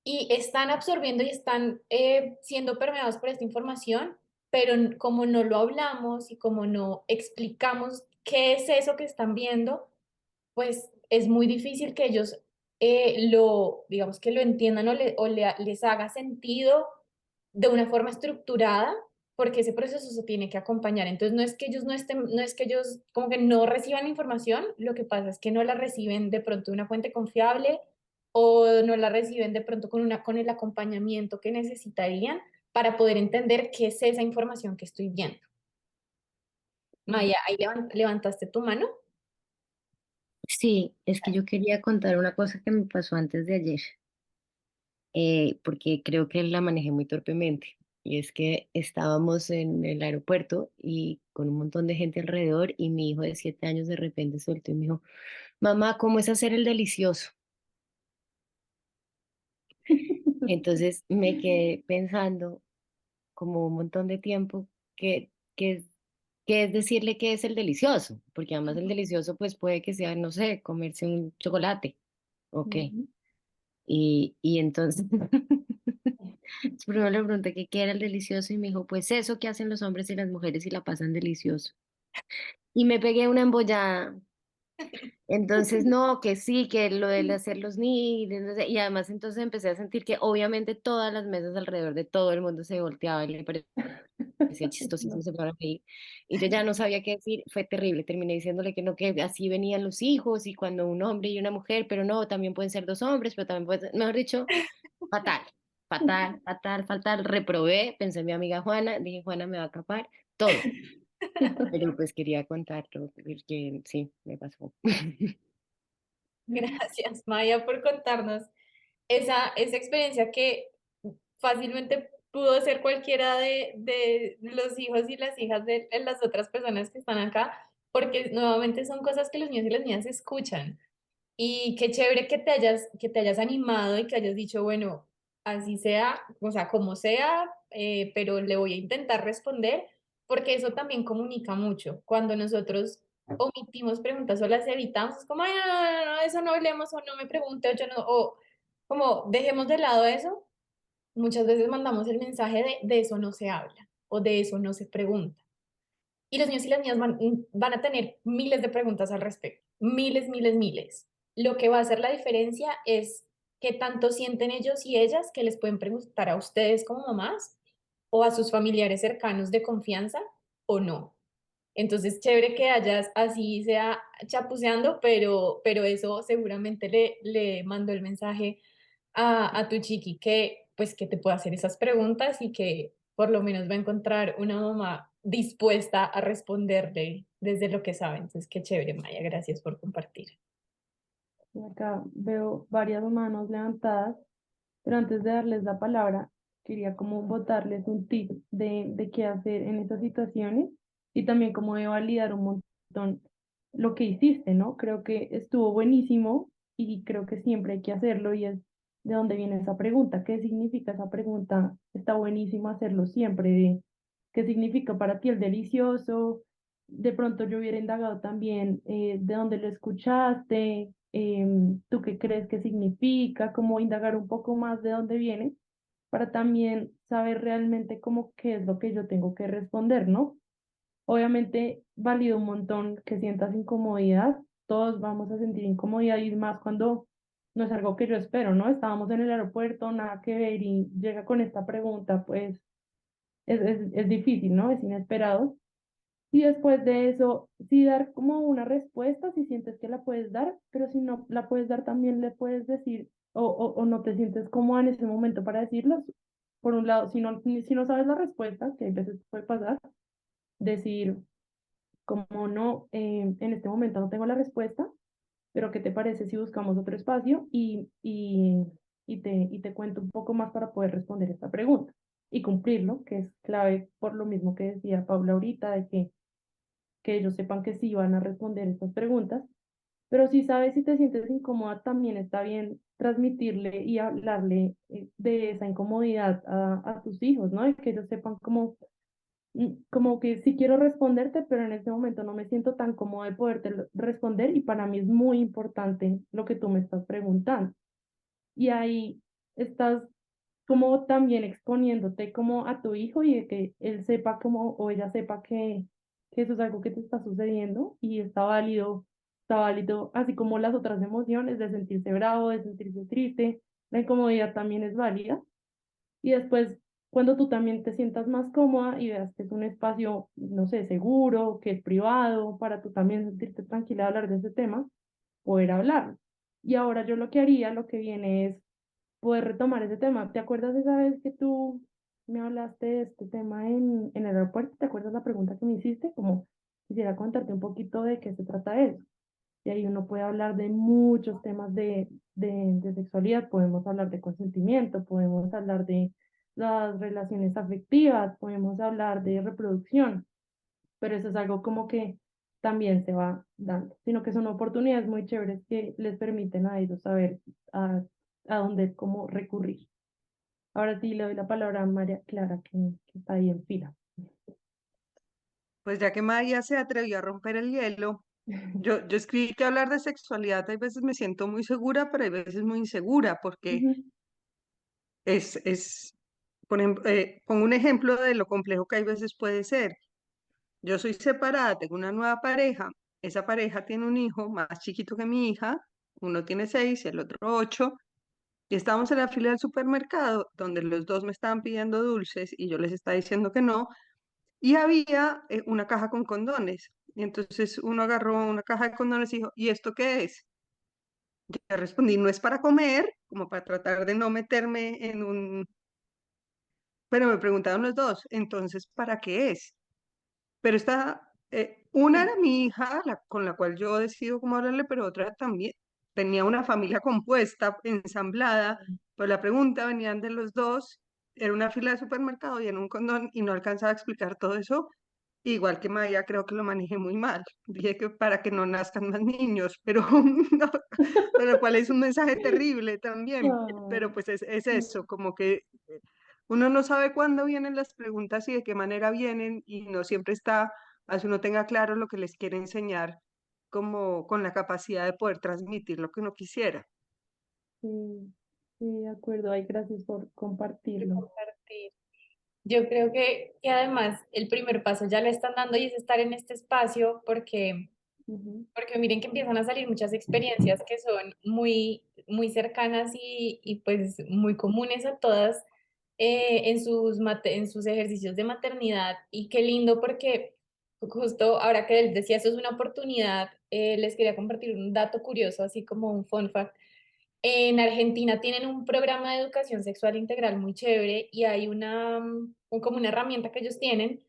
y están absorbiendo y están siendo permeados por esta información, pero como no lo hablamos y como no explicamos qué es eso que están viendo, pues es muy difícil que ellos digamos que lo entiendan les haga sentido de una forma estructurada, porque ese proceso se tiene que acompañar. Entonces, no es que ellos no estén, no es que ellos como que no reciban información, lo que pasa es que no la reciben de pronto de una fuente confiable o no la reciben de pronto con el acompañamiento que necesitarían para poder entender qué es esa información que estoy viendo. Maya, ahí levantaste tu mano. Sí, es que yo quería contar una cosa que me pasó antes de ayer, porque creo que la manejé muy torpemente. Y es que estábamos en el aeropuerto y con un montón de gente alrededor y mi hijo de 7 años de repente soltó y me dijo, mamá, ¿cómo es hacer el delicioso? Entonces me quedé pensando como un montón de tiempo que es decirle que es el delicioso, porque además el delicioso pues puede que sea, no sé, comerse un chocolate, ok. Ujú. Y entonces, primero le pregunté que qué era el delicioso y me dijo, pues eso que hacen los hombres y las mujeres y la pasan delicioso. Y me pegué una embollada. Entonces, no, que sí, que lo de hacer los nidos, no sé, y además entonces empecé a sentir que obviamente todas las mesas alrededor de todo el mundo se volteaba y le parecía chistosísimo, se fueron a reír. Y yo ya no sabía qué decir, fue terrible. Terminé diciéndole que no, que así venían los hijos y cuando un hombre y una mujer, pero no, también pueden ser dos hombres, pero también pueden ser, mejor dicho, fatal, fatal, fatal, fatal. Reprobé, pensé en mi amiga Juana, dije, Juana me va a capar todo. Pero pues quería contarlo, porque sí, me pasó. Gracias, Maya, por contarnos esa experiencia que fácilmente pudo ser cualquiera de los hijos y las hijas de las otras personas que están acá, porque nuevamente son cosas que los niños y las niñas escuchan. Y qué chévere que te hayas animado y que hayas dicho, bueno, así sea, o sea, como sea, pero le voy a intentar responder, porque eso también comunica mucho. Cuando nosotros omitimos preguntas o las evitamos, es como, ay, no, no, no, no, eso no hablemos o no me pregunte o yo no, o como dejemos de lado eso, muchas veces mandamos el mensaje de eso no se habla o de eso no se pregunta. Y los niños y las niñas van a tener miles de preguntas al respecto, miles, miles, miles. Lo que va a hacer la diferencia es qué tanto sienten ellos y ellas que les pueden preguntar a ustedes como mamás o a sus familiares cercanos de confianza o no. Entonces, chévere que hayas así sea chapuceando, pero eso seguramente le mandó el mensaje a tu chiqui que pues que te pueda hacer esas preguntas y que por lo menos va a encontrar una mamá dispuesta a responderle desde lo que sabe. Entonces, qué chévere, Maya, gracias por compartir. Y acá veo varias manos levantadas, pero antes de darles la palabra, quería como botarles un tip de qué hacer en esas situaciones y también como de validar un montón lo que hiciste, ¿no? Creo que estuvo buenísimo y creo que siempre hay que hacerlo y es de dónde viene esa pregunta, qué significa esa pregunta, está buenísimo hacerlo siempre, de qué significa para ti el delicioso, de pronto yo hubiera indagado también de dónde lo escuchaste, tú qué crees que significa, como indagar un poco más de dónde viene, para también saber realmente cómo qué es lo que yo tengo que responder, ¿no? Obviamente valido un montón que sientas incomodidad, todos vamos a sentir incomodidad y más cuando no es algo que yo espero, ¿no? Estábamos en el aeropuerto, nada que ver y llega con esta pregunta, pues es difícil, ¿no? Es inesperado. Y después de eso, sí dar como una respuesta, si sientes que la puedes dar, pero si no la puedes dar, también le puedes decir, o no te sientes cómoda en ese momento para decirlo. Por un lado, si no sabes la respuesta, que a veces puede pasar, decir, como no, en este momento no tengo la respuesta, pero ¿qué te parece si buscamos otro espacio y te cuento un poco más para poder responder esta pregunta y cumplirlo, que es clave por lo mismo que decía Paula ahorita, de que ellos sepan que sí van a responder estas preguntas, pero si sabes si te sientes incómoda, también está bien transmitirle y hablarle de esa incomodidad a tus hijos, ¿no? Y que ellos sepan como que sí quiero responderte, pero en este momento no me siento tan cómoda de poderte responder y para mí es muy importante lo que tú me estás preguntando. Y ahí estás como también exponiéndote como a tu hijo y de que él sepa como o ella sepa que eso es algo que te está sucediendo y está válido, así como las otras emociones de sentirse bravo, de sentirse triste, la incomodidad también es válida. Y después, cuando tú también te sientas más cómoda y veas que es un espacio, no sé, seguro, que es privado, para tú también sentirte tranquila de hablar de ese tema, poder hablar. Y ahora yo lo que haría, lo que viene es poder retomar ese tema. ¿Te acuerdas esa vez que tú me hablaste de este tema en el aeropuerto? ¿Te acuerdas la pregunta que me hiciste? Como quisiera contarte un poquito de qué se trata eso. Y ahí uno puede hablar de muchos temas de sexualidad, podemos hablar de consentimiento, podemos hablar de las relaciones afectivas, podemos hablar de reproducción, pero eso es algo como que también se va dando, sino que son oportunidades muy chéveres que les permiten a ellos saber a, a dónde, cómo recurrir. Ahora sí le doy la palabra a María Clara, que está ahí en fila. Pues ya que María se atrevió a romper el hielo, yo escribí que hablar de sexualidad, hay veces me siento muy segura, pero hay veces muy insegura, porque Ujú, es, por ejemplo, pongo un ejemplo de lo complejo que hay veces puede ser. Yo soy separada, tengo una nueva pareja, esa pareja tiene un hijo más chiquito que mi hija, uno tiene 6 y el otro 8, y estábamos en la fila del supermercado donde los dos me estaban pidiendo dulces y yo les estaba diciendo que no, y había una caja con condones. Y entonces uno agarró una caja de condones y dijo, ¿y esto qué es? Yo respondí, no es para comer, como para tratar de no meterme en un... Pero me preguntaron los dos, entonces, ¿para qué es? Pero una era mi hija, con la cual yo decido cómo hablarle, pero otra también tenía una familia compuesta, ensamblada, pero la pregunta venían de los dos, era una fila de supermercado y en un condón y no alcanzaba a explicar todo eso. Igual que Maya, creo que lo manejé muy mal. Dije que para que no nazcan más niños, pero, no, pero cual es un mensaje terrible también. Pero ay, pues es eso, como que uno no sabe cuándo vienen las preguntas y de qué manera vienen y no siempre está, así uno tenga claro lo que les quiere enseñar, como con la capacidad de poder transmitir lo que uno quisiera. sí, sí, de acuerdo. Ay, gracias por Por compartirlo. compartir. Yo creo que además el primer paso ya le están dando y es estar en este espacio porque Ujú. porque miren que empiezan a salir muchas experiencias que son muy, muy cercanas y pues muy comunes a todas en sus ejercicios de maternidad. Y qué lindo porque justo ahora que él decía, eso es una oportunidad, les quería compartir un dato curioso, así como un fun fact. En Argentina tienen un programa de educación sexual integral muy chévere y hay como una herramienta que ellos tienen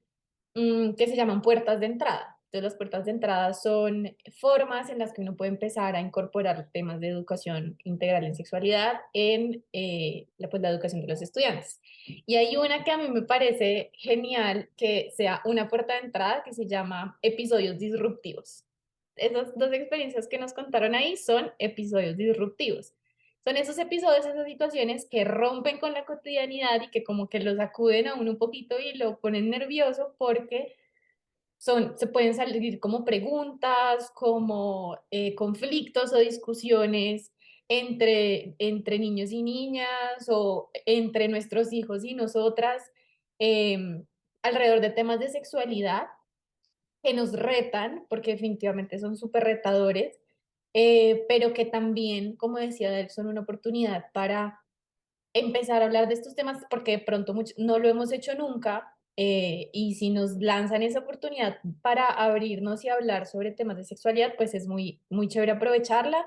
que se llaman puertas de entrada. Entonces, las puertas de entrada son formas en las que uno puede empezar a incorporar temas de educación integral en sexualidad en pues, la educación de los estudiantes. Y hay una que a mí me parece genial que sea una puerta de entrada que se llama episodios disruptivos. Esas dos experiencias que nos contaron ahí son episodios disruptivos. Son esos episodios, esas situaciones que rompen con la cotidianidad y que como que lo sacuden a uno un poquito y lo ponen nervioso porque se pueden salir como preguntas, como conflictos o discusiones entre niños y niñas o entre nuestros hijos y nosotras alrededor de temas de sexualidad que nos retan, porque definitivamente son súper retadores, pero que también, como decía él, son una oportunidad para empezar a hablar de estos temas, porque de pronto no lo hemos hecho nunca, y si nos lanzan esa oportunidad para abrirnos y hablar sobre temas de sexualidad, pues es muy, muy chévere aprovecharla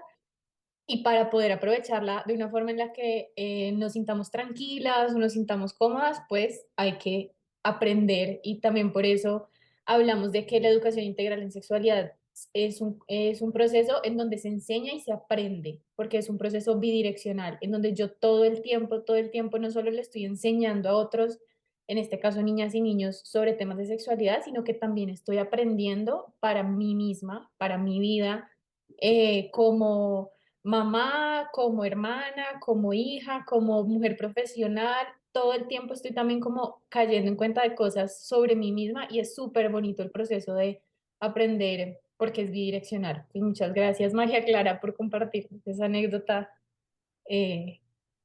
y para poder aprovecharla de una forma en la que nos sintamos tranquilas, nos sintamos cómodas, pues hay que aprender y también por eso hablamos de que la educación integral en sexualidad es un proceso en donde se enseña y se aprende, porque es un proceso bidireccional, en donde yo todo el tiempo no solo le estoy enseñando a otros, en este caso niñas y niños, sobre temas de sexualidad, sino que también estoy aprendiendo para mí misma, para mi vida, como mamá, como hermana, como hija, como mujer profesional, todo el tiempo estoy también como cayendo en cuenta de cosas sobre mí misma y es súper bonito el proceso de aprender porque es bidireccional. Y muchas gracias, María Clara, por compartir esa anécdota. Eh,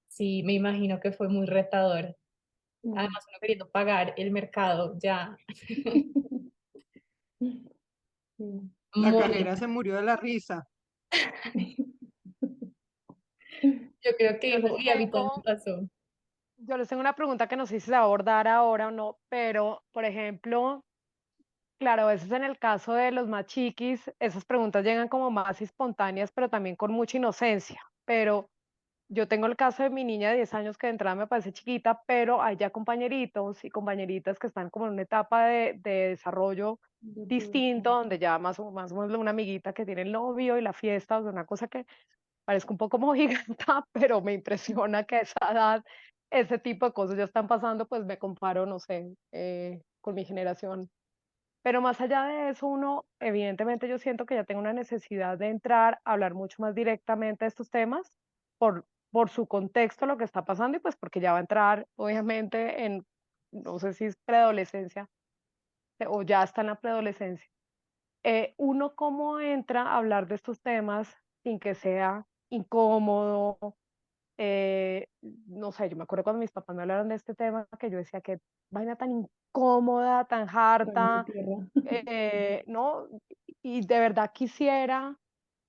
sí, me imagino que fue muy retador. Mm. Además, uno queriendo pagar el mercado ya Sí. La muy. cajera se murió de la risa. Yo creo que Yo dijo, les y a mí también me tengo, pasó. yo les tengo una pregunta que no sé si se va a abordar ahora o no, pero, por ejemplo, claro, a veces en el caso de los más chiquis, esas preguntas llegan como más espontáneas, pero también con mucha inocencia. Pero yo tengo el caso de mi niña de 10 años que de entrada me parece chiquita, pero hay ya compañeritos y compañeritas que están como en una etapa de desarrollo De distinto, pubertad. donde ya más o menos una amiguita que tiene el novio y la fiesta, o sea, una cosa que parezco un poco mojigata, pero me impresiona que a esa edad ese tipo de cosas ya están pasando, pues me comparo, no sé, con mi generación. Pero más allá de eso, uno, evidentemente yo siento que ya tengo una necesidad de entrar a hablar mucho más directamente de estos temas por su contexto, lo que está pasando y pues porque ya va a entrar, obviamente, en, no sé si es preadolescencia o ya está en la preadolescencia. Uno cómo entra a hablar de estos temas sin que sea incómodo, no sé, yo me acuerdo cuando mis papás me hablaron de este tema, que yo decía que vaina tan incómoda, tan Trágame harta, tierra. ¿no? Y de verdad quisiera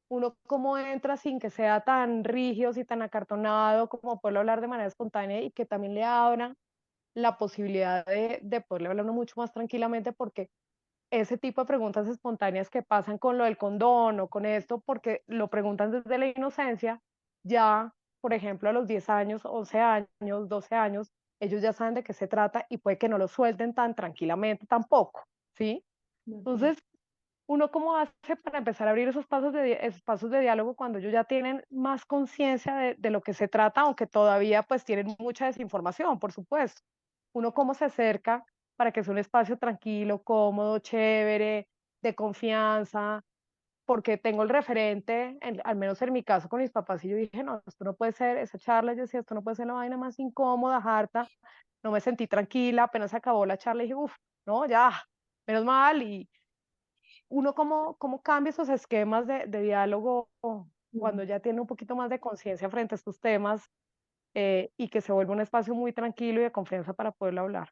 uno cómo entra sin que sea tan rígido y tan acartonado, como poderlo hablar de manera espontánea y que también le abra la posibilidad de poderle hablar uno mucho más tranquilamente, porque ese tipo de preguntas espontáneas que pasan con lo del condón o con esto, porque lo preguntan desde la inocencia, ya, por ejemplo, a los 10 años, 11 años, 12 años, ellos ya saben de qué se trata y puede que no lo suelten tan tranquilamente tampoco, ¿sí? De acuerdo. Entonces, uno cómo hace para empezar a abrir esos pasos de diálogo cuando ellos ya tienen más conciencia de lo que se trata, aunque todavía pues tienen mucha desinformación, por supuesto. Uno cómo se acerca para que sea un espacio tranquilo, cómodo, chévere, de confianza, porque tengo el referente, al menos en mi caso con mis papás, y yo dije, no, esto no puede ser, esa charla, yo decía, esto no puede ser la vaina más incómoda, harta, no me sentí tranquila, apenas acabó la charla y dije, uff, no, ya, menos mal, y uno cómo cambia esos esquemas de diálogo Mm. cuando ya tiene un poquito más de conciencia frente a estos temas, y que se vuelve un espacio muy tranquilo y de confianza para poderlo hablar.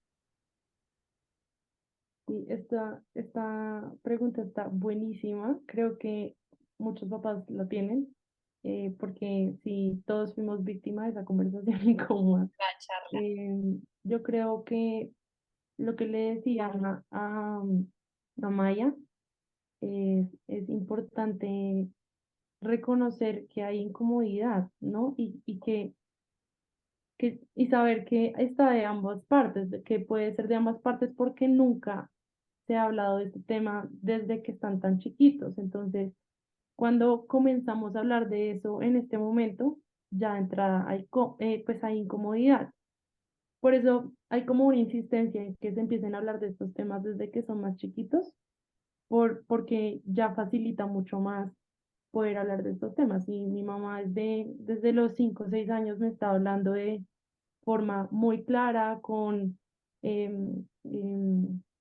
Sí, esta pregunta está buenísima. Creo que muchos papás la tienen, porque si todos fuimos víctimas de esa conversación incómoda. La charla. Yo creo que lo que le decía a Maya es importante reconocer que hay incomodidad, ¿no? Y saber que está de ambas partes, que puede ser de ambas partes porque nunca se ha hablado de este tema desde que están tan chiquitos. Entonces, cuando comenzamos a hablar de eso en este momento, ya de entrada pues hay incomodidad. Por eso hay como una insistencia en que se empiecen a hablar de estos temas desde que son más chiquitos, porque ya facilita mucho más poder hablar de estos temas. Y mi mamá desde los 5 o 6 años me está hablando de forma muy clara, con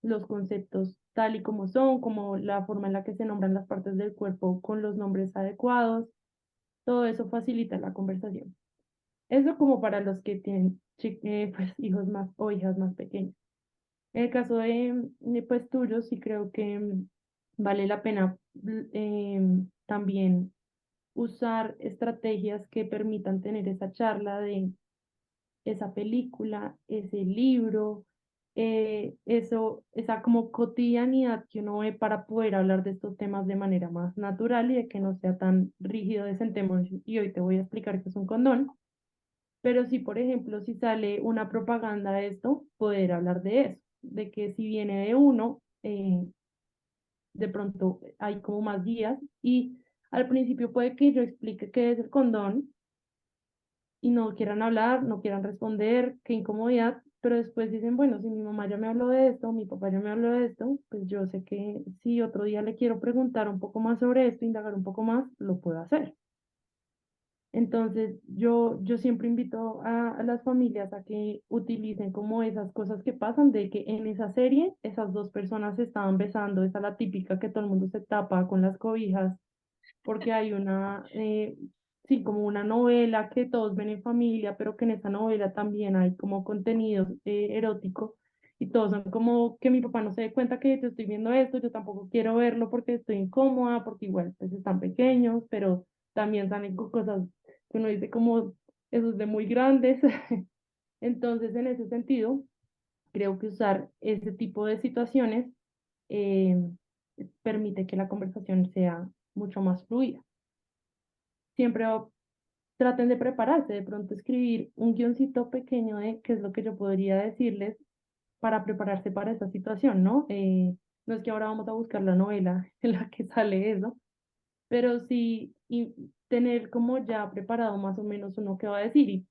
los conceptos tal y como son, como la forma en la que se nombran las partes del cuerpo con los nombres adecuados. Todo eso facilita la conversación. Eso como para los que tienen pues, hijos más o hijas más pequeñas. En el caso de pues tuyo, sí creo que vale la pena también usar estrategias que permitan tener esa charla de esa película, ese libro, esa como cotidianidad que uno ve para poder hablar de estos temas de manera más natural y de que no sea tan rígido de sentémonos y hoy te voy a explicar qué es un condón. Pero si, por ejemplo, si sale una propaganda de esto, poder hablar de eso, de que si viene de uno, de pronto hay como más guías y al principio puede que yo explique qué es el condón y no quieran hablar, no quieran responder, qué incomodidad, pero después dicen, bueno, si mi mamá ya me habló de esto, mi papá ya me habló de esto, pues yo sé que si otro día le quiero preguntar un poco más sobre esto, indagar un poco más, lo puedo hacer. Entonces, yo siempre invito a las familias a que utilicen como esas cosas que pasan, de que en esa serie esas dos personas se estaban besando, esa la típica que todo el mundo se tapa con las cobijas, porque hay sí, como una novela que todos ven en familia, pero que en esa novela también hay como contenido erótico y todos son como que mi papá no se dé cuenta que yo estoy viendo esto, yo tampoco quiero verlo porque estoy incómoda, porque igual pues están pequeños, pero también salen con cosas que uno dice como esos de muy grandes. Entonces, en ese sentido, creo que usar ese tipo de situaciones eh, permite que la conversación sea mucho más fluida. Siempre traten de prepararse, de pronto escribir un guioncito pequeño de qué es lo que yo podría decirles para prepararse para esa situación, ¿no? No es que ahora vamos a buscar la novela en la que sale eso, pero sí tener como ya preparado más o menos uno que va a decir y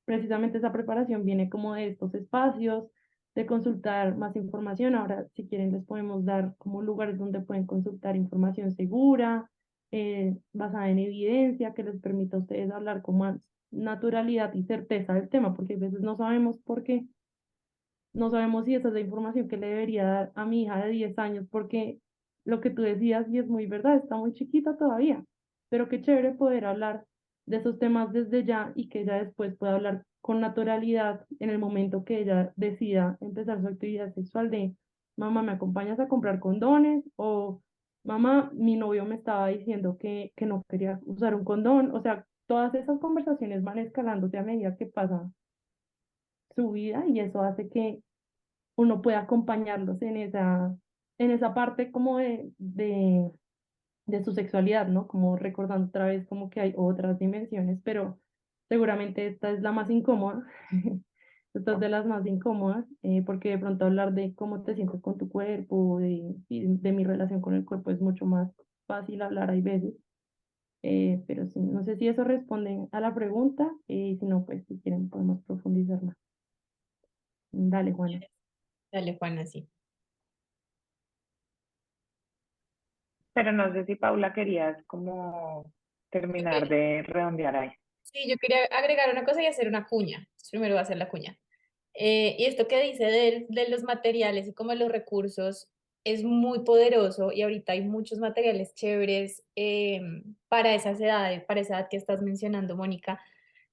precisamente esa preparación viene como de estos espacios, de consultar más información. Ahora, si quieren, les podemos dar como lugares donde pueden consultar información segura, basada en evidencia, que les permita a ustedes hablar con más naturalidad y certeza del tema, porque a veces no sabemos por qué, no sabemos si esa es la información que le debería dar a mi hija de 10 años, porque lo que tú decías, y es muy verdad, está muy chiquita todavía, pero qué chévere poder hablar de esos temas desde ya y que ella después pueda hablar con naturalidad en el momento que ella decida empezar su actividad sexual de, mamá, ¿me acompañas a comprar condones? O, mamá, mi novio me estaba diciendo que no quería usar un condón. O sea, todas esas conversaciones van escalándose a medida que pasa su vida y eso hace que uno puede acompañarlos en esa parte como de su sexualidad, ¿no? Como recordando otra vez como que hay otras dimensiones, pero seguramente esta es la más incómoda. Esta es de las más incómodas, porque de pronto hablar de cómo te sientes con tu cuerpo, de mi relación con el cuerpo es mucho más fácil hablar, hay veces. Pero sí, no sé si eso responde a la pregunta, y si no, pues si quieren podemos profundizar más. Dale, Juana. Dale, Juana, sí. Pero no sé si Paula querías como terminar de redondear ahí. Sí, yo quería agregar una cosa y hacer una cuña. Primero voy a hacer la cuña. Y esto que dice de los materiales y como los recursos es muy poderoso y ahorita hay muchos materiales chéveres para esas edades, para esa edad que estás mencionando, Mónica.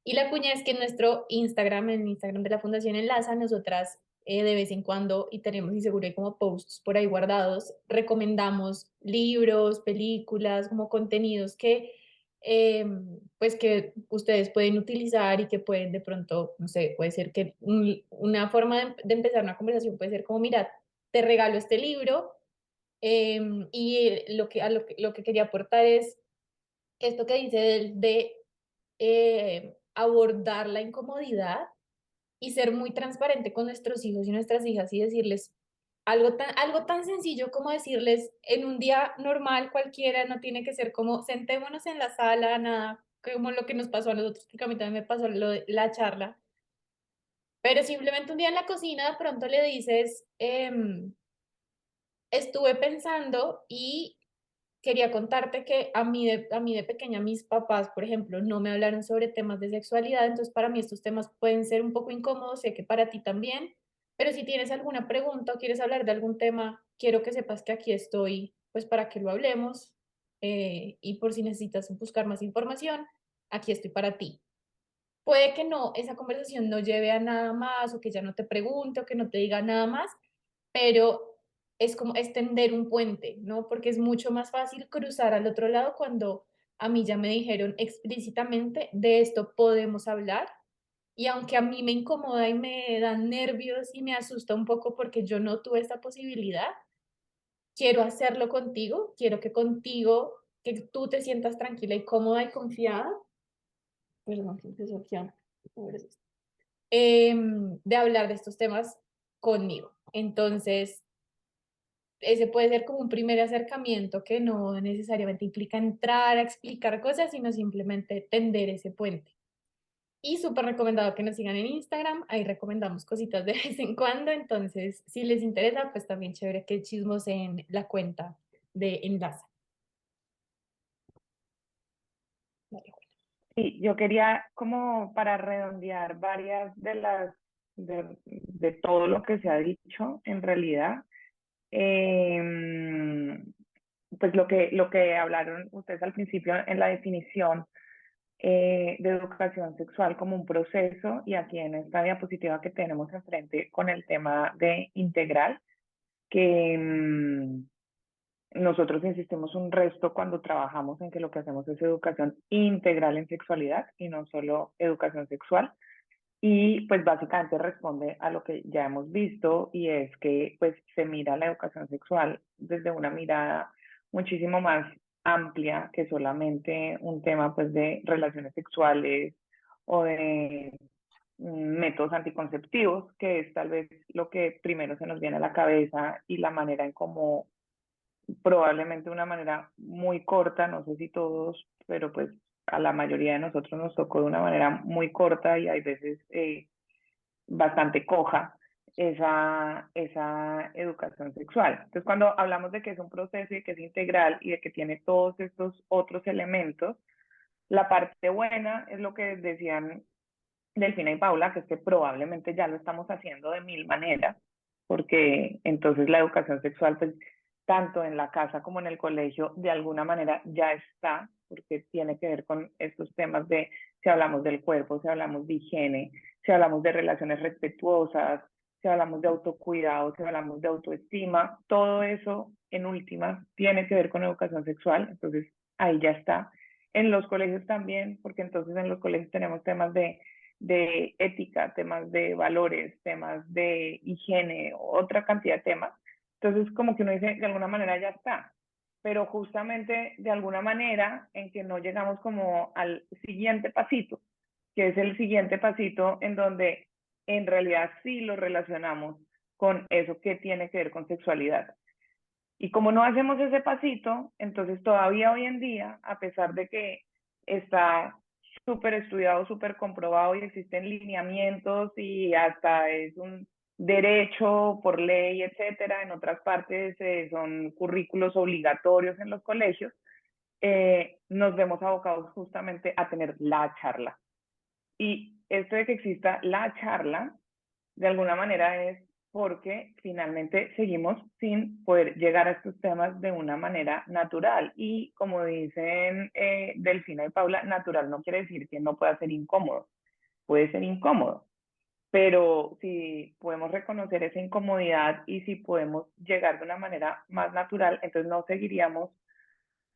Y la cuña es que en nuestro Instagram, en Instagram de la Fundación Enlaza, nosotras de vez en cuando, y tenemos, y seguro hay como posts por ahí guardados, recomendamos libros, películas, como contenidos que pues que ustedes pueden utilizar y que pueden de pronto, no sé, puede ser que una forma de empezar una conversación puede ser como, mira, te regalo este libro, y lo que quería aportar es esto que dice de abordar la incomodidad y ser muy transparente con nuestros hijos y nuestras hijas y decirles algo tan sencillo como decirles en un día normal cualquiera, no tiene que ser como sentémonos en la sala, nada, como lo que nos pasó a nosotros, porque a mí también me pasó lo de la charla, pero simplemente un día en la cocina de pronto le dices, estuve pensando y quería contarte que a mí de pequeña mis papás, por ejemplo, no me hablaron sobre temas de sexualidad, entonces para mí estos temas pueden ser un poco incómodos, sé que para ti también, pero si tienes alguna pregunta o quieres hablar de algún tema, quiero que sepas que aquí estoy, pues para que lo hablemos, y por si necesitas buscar más información, aquí estoy para ti. Puede que no, esa conversación no lleve a nada más o que ya no te pregunte o que no te diga nada más, pero es como extender un puente, ¿no? Porque es mucho más fácil cruzar al otro lado cuando a mí ya me dijeron explícitamente de esto podemos hablar. Y aunque a mí me incomoda y me dan nervios y me asusta un poco porque yo no tuve esta posibilidad, quiero hacerlo contigo, quiero que contigo, que tú te sientas tranquila y cómoda y confiada. Perdón, ¿qué es opción? De hablar de estos temas conmigo. Entonces, ese puede ser como un primer acercamiento que no necesariamente implica entrar a explicar cosas, sino simplemente tender ese puente. Y súper recomendado que nos sigan en Instagram, ahí recomendamos cositas de vez en cuando, entonces si les interesa, pues también chévere que chismoseen la cuenta de Enlaza. Vale. Sí, yo quería como para redondear varias de todo lo que se ha dicho en realidad. Pues lo que hablaron ustedes al principio en la definición de educación sexual como un proceso, y aquí en esta diapositiva que tenemos enfrente con el tema de integral, que nosotros insistimos un resto cuando trabajamos en que lo que hacemos es educación integral en sexualidad y no solo educación sexual. Y pues básicamente responde a lo que ya hemos visto, y es que pues se mira la educación sexual desde una mirada muchísimo más amplia que solamente un tema pues de relaciones sexuales o de métodos anticonceptivos, que es tal vez lo que primero se nos viene a la cabeza y la manera en cómo probablemente de una manera muy corta, no sé si todos, pero pues a la mayoría de nosotros nos tocó de una manera muy corta y hay veces bastante coja esa educación sexual. Entonces, cuando hablamos de que es un proceso y que es integral y de que tiene todos estos otros elementos, la parte buena es lo que decían Delfina y Paula, que es que probablemente ya lo estamos haciendo de mil maneras, porque entonces la educación sexual, pues tanto en la casa como en el colegio, de alguna manera ya está, porque tiene que ver con estos temas de si hablamos del cuerpo, si hablamos de higiene, si hablamos de relaciones respetuosas, si hablamos de autocuidado, si hablamos de autoestima, todo eso en últimas tiene que ver con educación sexual, entonces ahí ya está. En los colegios también, porque entonces en los colegios tenemos temas de ética, temas de valores, temas de higiene, otra cantidad de temas. Entonces, como que uno dice, de alguna manera ya está, pero justamente de alguna manera en que no llegamos como al siguiente pasito, que es el siguiente pasito en donde en realidad sí lo relacionamos con eso que tiene que ver con sexualidad. Y como no hacemos ese pasito, entonces todavía hoy en día, a pesar de que está súper estudiado, súper comprobado y existen lineamientos y hasta es un derecho por ley, etcétera, en otras partes son currículos obligatorios en los colegios, nos vemos abocados justamente a tener la charla. Y esto de que exista la charla, de alguna manera es porque finalmente seguimos sin poder llegar a estos temas de una manera natural. Y como dicen Delfina y Paula, natural no quiere decir que no pueda ser incómodo, puede ser incómodo, pero si podemos reconocer esa incomodidad y si podemos llegar de una manera más natural, entonces no seguiríamos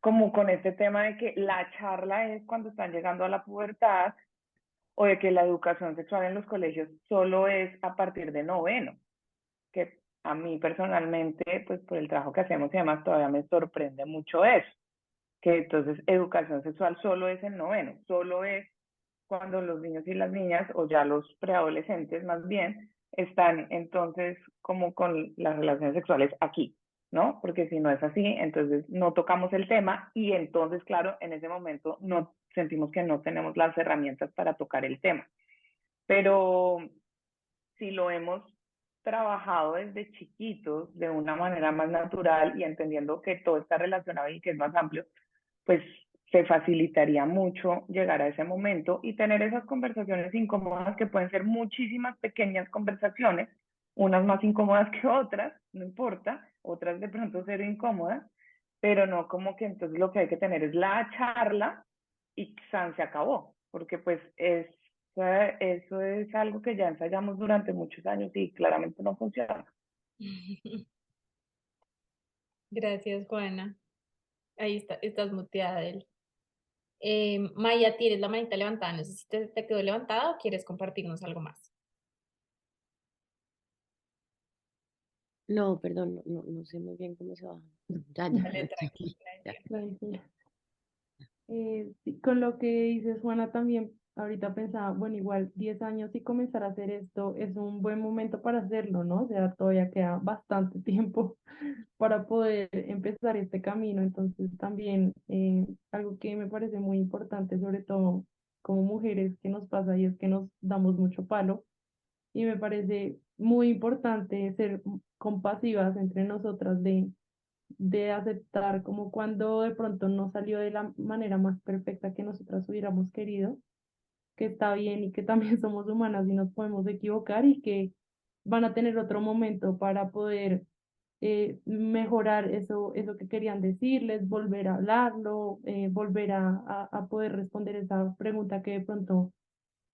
como con este tema de que la charla es cuando están llegando a la pubertad o de que la educación sexual en los colegios solo es a partir de noveno, que a mí personalmente, pues por el trabajo que hacemos y demás, todavía me sorprende mucho eso, que entonces educación sexual solo es en noveno, solo es cuando los niños y las niñas, o ya los preadolescentes más bien, están entonces como con las relaciones sexuales aquí, ¿no? Porque si no es así, entonces no tocamos el tema y entonces, claro, en ese momento no sentimos que no tenemos las herramientas para tocar el tema. Pero si lo hemos trabajado desde chiquitos de una manera más natural y entendiendo que todo está relacionado y que es más amplio, pues se facilitaría mucho llegar a ese momento y tener esas conversaciones incómodas que pueden ser muchísimas pequeñas conversaciones, unas más incómodas que otras, no importa, otras de pronto ser incómodas, pero no como que entonces lo que hay que tener es la charla y San se acabó, porque pues eso es algo que ya ensayamos durante muchos años y claramente no funciona. Gracias, Juana. Ahí está, estás muteada, él. Maya, tienes la manita levantada. No sé si te quedó levantada o quieres compartirnos algo más. No, perdón, no sé muy bien cómo se va. Ya, Dale, ya, tranquila, ya. entiendo. Tranquila. Sí, con lo que dices, Juana, también ahorita pensaba, bueno, igual 10 años y comenzar a hacer esto es un buen momento para hacerlo, ¿no? O sea, todavía queda bastante tiempo para poder empezar este camino. Entonces, también algo que me parece muy importante, sobre todo como mujeres, que nos pasa y es que nos damos mucho palo. Y me parece muy importante ser compasivas entre nosotras de aceptar como cuando de pronto no salió de la manera más perfecta que nosotras hubiéramos querido, que está bien y que también somos humanas y nos podemos equivocar y que van a tener otro momento para poder mejorar eso que querían decirles, volver a hablarlo, volver a poder responder esa pregunta que de pronto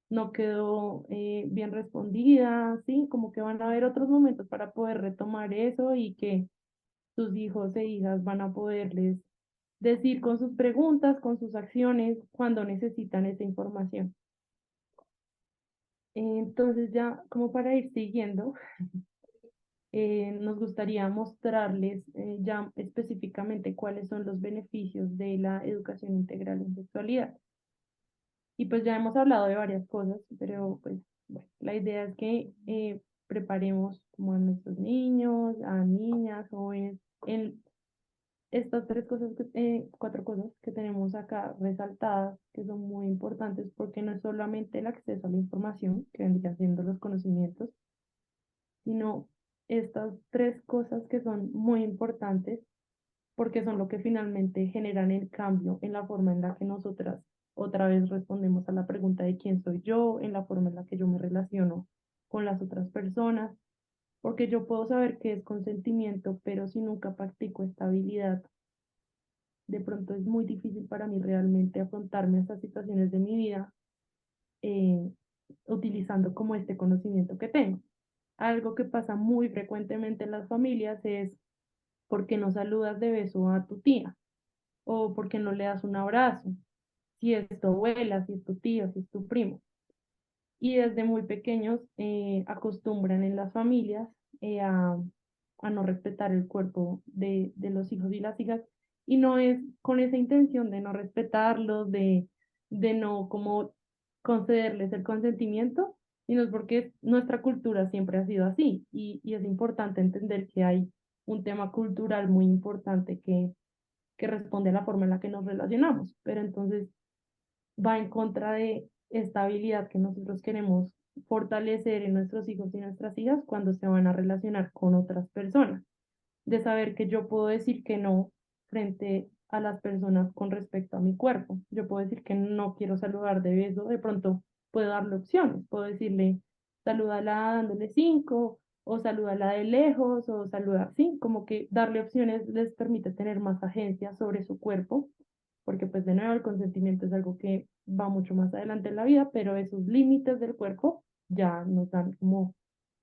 no quedó bien respondida, ¿sí? Como que van a haber otros momentos para poder retomar eso y que sus hijos e hijas van a poderles decir con sus preguntas, con sus acciones, cuando necesitan esa información. Entonces ya como para ir siguiendo, nos gustaría mostrarles ya específicamente cuáles son los beneficios de la educación integral en sexualidad. Y pues ya hemos hablado de varias cosas, pero pues bueno, la idea es que preparemos como a nuestros niños, a niñas, jóvenes, en estas tres cosas, cuatro cosas que tenemos acá resaltadas, que son muy importantes porque no es solamente el acceso a la información, que vendría siendo los conocimientos, sino estas tres cosas que son muy importantes porque son lo que finalmente generan el cambio en la forma en la que nosotras otra vez respondemos a la pregunta de quién soy yo, en la forma en la que yo me relaciono con las otras personas, porque yo puedo saber qué es consentimiento, pero si nunca practico esta habilidad, de pronto es muy difícil para mí realmente afrontarme a estas situaciones de mi vida eh, utilizando como este conocimiento que tengo. Algo que pasa muy frecuentemente en las familias es ¿por qué no saludas de beso a tu tía? ¿O por qué no le das un abrazo? Si es tu abuela, si es tu tío, si es tu primo. Y desde muy pequeños acostumbran en las familias a no respetar el cuerpo de los hijos y las hijas. Y no es con esa intención de no respetarlos, de no como concederles el consentimiento, sino es porque nuestra cultura siempre ha sido así. Y es importante entender que hay un tema cultural muy importante que responde a la forma en la que nos relacionamos. Pero entonces va en contra de esta habilidad que nosotros queremos fortalecer en nuestros hijos y nuestras hijas cuando se van a relacionar con otras personas, de saber que yo puedo decir que no frente a las personas con respecto a mi cuerpo. Yo puedo decir que no quiero saludar de beso, de pronto puedo darle opciones, puedo decirle, salúdala dándole cinco, o salúdala de lejos, o saluda, sí, como que darle opciones les permite tener más agencia sobre su cuerpo porque pues de nuevo el consentimiento es algo que va mucho más adelante en la vida, pero esos límites del cuerpo ya nos dan como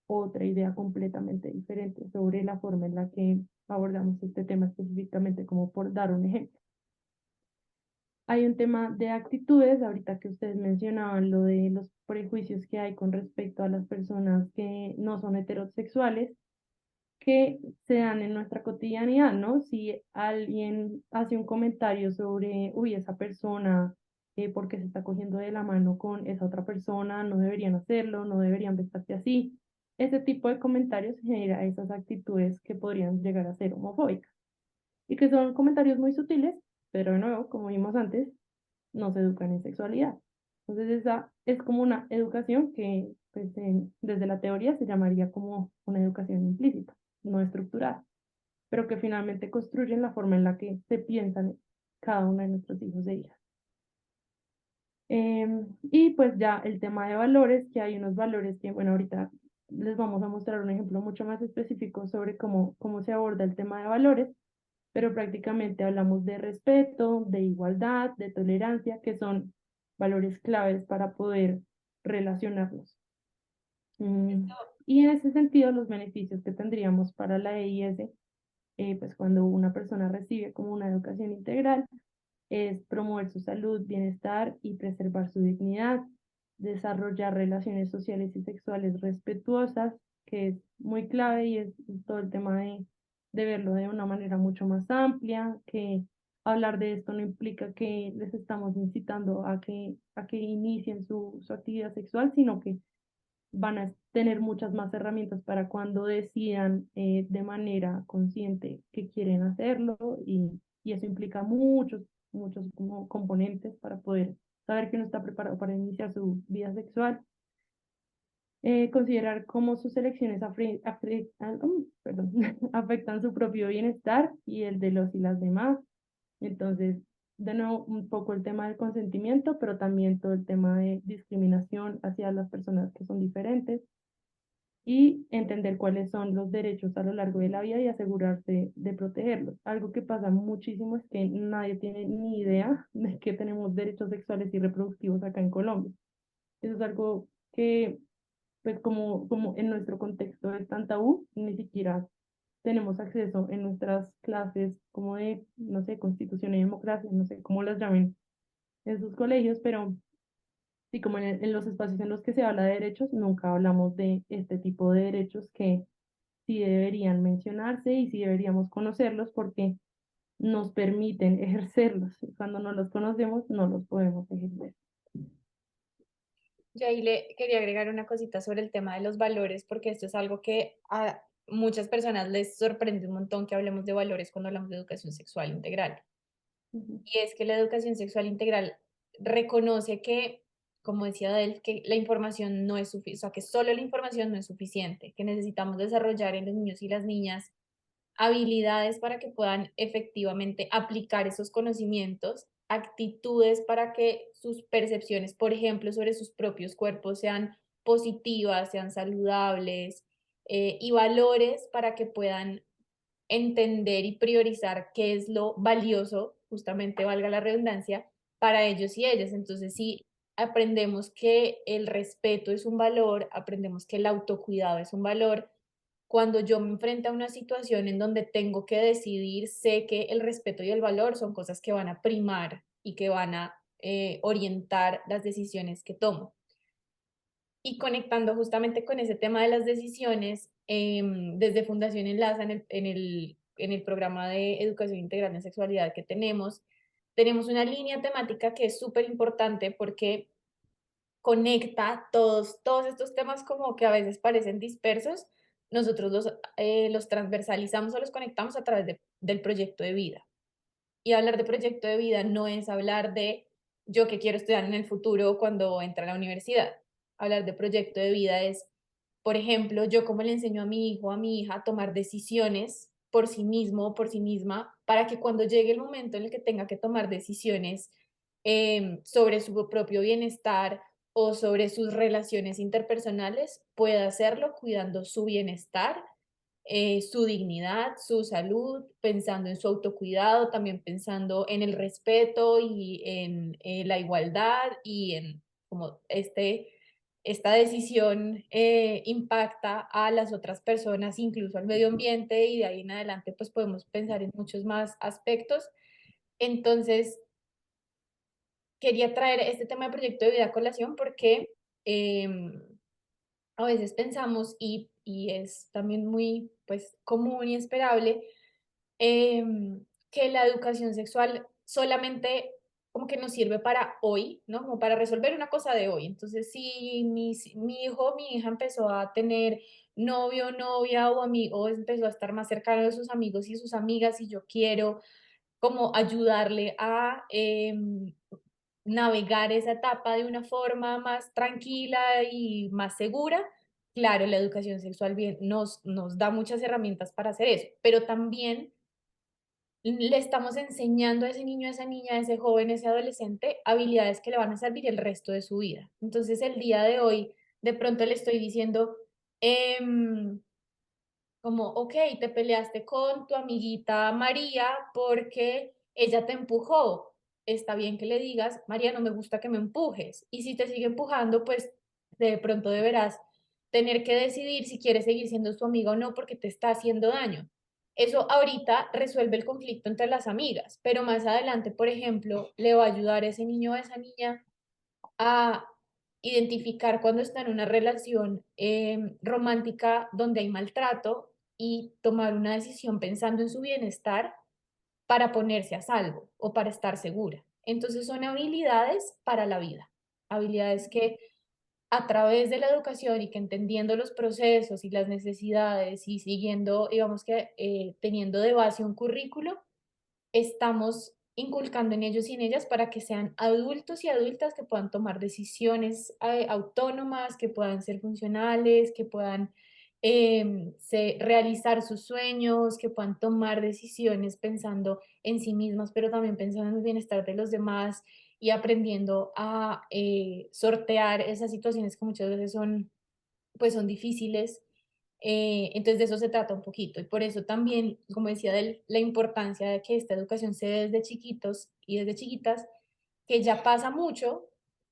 otra idea completamente diferente sobre la forma en la que abordamos este tema específicamente, como por dar un ejemplo. Hay un tema de actitudes, ahorita que ustedes mencionaban lo de los prejuicios que hay con respecto a las personas que no son heterosexuales, que se dan en nuestra cotidianidad, ¿no? Si alguien hace un comentario sobre, uy, esa persona, porque se está cogiendo de la mano con esa otra persona, no deberían hacerlo, no deberían besarse así. Ese tipo de comentarios genera esas actitudes que podrían llegar a ser homofóbicas y que son comentarios muy sutiles, pero de nuevo, como vimos antes, no se educan en sexualidad. Entonces esa es como una educación que pues, desde la teoría se llamaría como una educación implícita, no estructurada, pero que finalmente construyen la forma en la que se piensan cada uno de nuestros hijos e hijas. Y pues ya el tema de valores, que hay unos valores que, bueno, ahorita les vamos a mostrar un ejemplo mucho más específico sobre cómo se aborda el tema de valores, pero prácticamente hablamos de respeto, de igualdad, de tolerancia, que son valores claves para poder relacionarnos. Y en ese sentido, los beneficios que tendríamos para la EIS, pues cuando una persona recibe como una educación integral, es promover su salud, bienestar y preservar su dignidad, desarrollar relaciones sociales y sexuales respetuosas, que es muy clave y es todo el tema de verlo de una manera mucho más amplia, que hablar de esto no implica que les estamos incitando a que inicien su actividad sexual, sino que van a tener muchas más herramientas para cuando decidan de manera consciente que quieren hacerlo y eso implica muchos como componentes para poder saber que uno está preparado para iniciar su vida sexual. Considerar cómo sus elecciones perdón, afectan su propio bienestar y el de los y las demás. Entonces, de nuevo, un poco el tema del consentimiento, pero también todo el tema de discriminación hacia las personas que son diferentes y entender cuáles son los derechos a lo largo de la vida y asegurarse de protegerlos. Algo que pasa muchísimo es que nadie tiene ni idea de que tenemos derechos sexuales y reproductivos acá en Colombia. Eso es algo que, pues como en nuestro contexto es tan tabú, ni siquiera tenemos acceso en nuestras clases como de, no sé, constitución y democracia, no sé cómo las llamen en sus colegios, pero sí, como en los espacios en los que se habla de derechos, nunca hablamos de este tipo de derechos que sí deberían mencionarse y sí deberíamos conocerlos porque nos permiten ejercerlos. Cuando no los conocemos, no los podemos ejercer. Yo ahí le quería agregar una cosita sobre el tema de los valores, porque esto es algo que a muchas personas les sorprende un montón que hablemos de valores cuando hablamos de educación sexual integral. Y es que la educación sexual integral reconoce que, como decía Adel, que la información no es suficiente, o sea, que solo la información no es suficiente, que necesitamos desarrollar en los niños y las niñas habilidades para que puedan efectivamente aplicar esos conocimientos, actitudes para que sus percepciones, por ejemplo, sobre sus propios cuerpos sean positivas, sean saludables, y valores para que puedan entender y priorizar qué es lo valioso, justamente valga la redundancia, para ellos y ellas. Entonces, si aprendemos que el respeto es un valor, aprendemos que el autocuidado es un valor, cuando yo me enfrento a una situación en donde tengo que decidir, sé que el respeto y el valor son cosas que van a primar y que van a orientar las decisiones que tomo. Y conectando justamente con ese tema de las decisiones, desde Fundación Enlaza, en el programa de educación integral en sexualidad que tenemos una línea temática que es súper importante porque conecta todos estos temas como que a veces parecen dispersos, nosotros los transversalizamos o los conectamos a través del proyecto de vida. Y hablar de proyecto de vida no es hablar de yo que quiero estudiar en el futuro cuando entre a la universidad. Hablar de proyecto de vida es, por ejemplo, yo cómo le enseño a mi hijo, a mi hija a tomar decisiones por sí mismo o por sí misma para que cuando llegue el momento en el que tenga que tomar decisiones sobre su propio bienestar o sobre sus relaciones interpersonales, pueda hacerlo cuidando su bienestar, su dignidad, su salud, pensando en su autocuidado, también pensando en el respeto y en la igualdad y en como esta decisión impacta a las otras personas, incluso al medio ambiente, y de ahí en adelante pues podemos pensar en muchos más aspectos. Entonces, quería traer este tema de proyecto de vida a colación porque a veces pensamos, y es también muy pues, común y esperable, que la educación sexual solamente como que nos sirve para hoy, ¿no? Como para resolver una cosa de hoy. Entonces, si mi hijo o mi hija empezó a tener novio, novia o amigo, o empezó a estar más cercano de sus amigos y sus amigas, y yo quiero como ayudarle a navegar esa etapa de una forma más tranquila y más segura. Claro, la educación sexual bien, nos da muchas herramientas para hacer eso, pero también le estamos enseñando a ese niño, a esa niña, a ese joven, a ese adolescente, habilidades que le van a servir el resto de su vida. Entonces, el día de hoy, de pronto le estoy diciendo, como, ok, te peleaste con tu amiguita María porque ella te empujó. Está bien que le digas, María, no me gusta que me empujes. Y si te sigue empujando, pues de pronto deberás tener que decidir si quieres seguir siendo su amiga o no porque te está haciendo daño. Eso ahorita resuelve el conflicto entre las amigas, pero más adelante, por ejemplo, le va a ayudar a ese niño o a esa niña a identificar cuando está en una relación romántica donde hay maltrato y tomar una decisión pensando en su bienestar para ponerse a salvo o para estar segura. Entonces son habilidades para la vida, habilidades que a través de la educación y que entendiendo los procesos y las necesidades y siguiendo, digamos que teniendo de base un currículo, estamos inculcando en ellos y en ellas para que sean adultos y adultas que puedan tomar decisiones autónomas, que puedan ser funcionales, que puedan realizar sus sueños, que puedan tomar decisiones pensando en sí mismas, pero también pensando en el bienestar de los demás y aprendiendo a sortear esas situaciones que muchas veces son, pues son difíciles. Entonces de eso se trata un poquito y por eso también, como decía, de la importancia de que esta educación se dé desde chiquitos y desde chiquitas, que ya pasa mucho,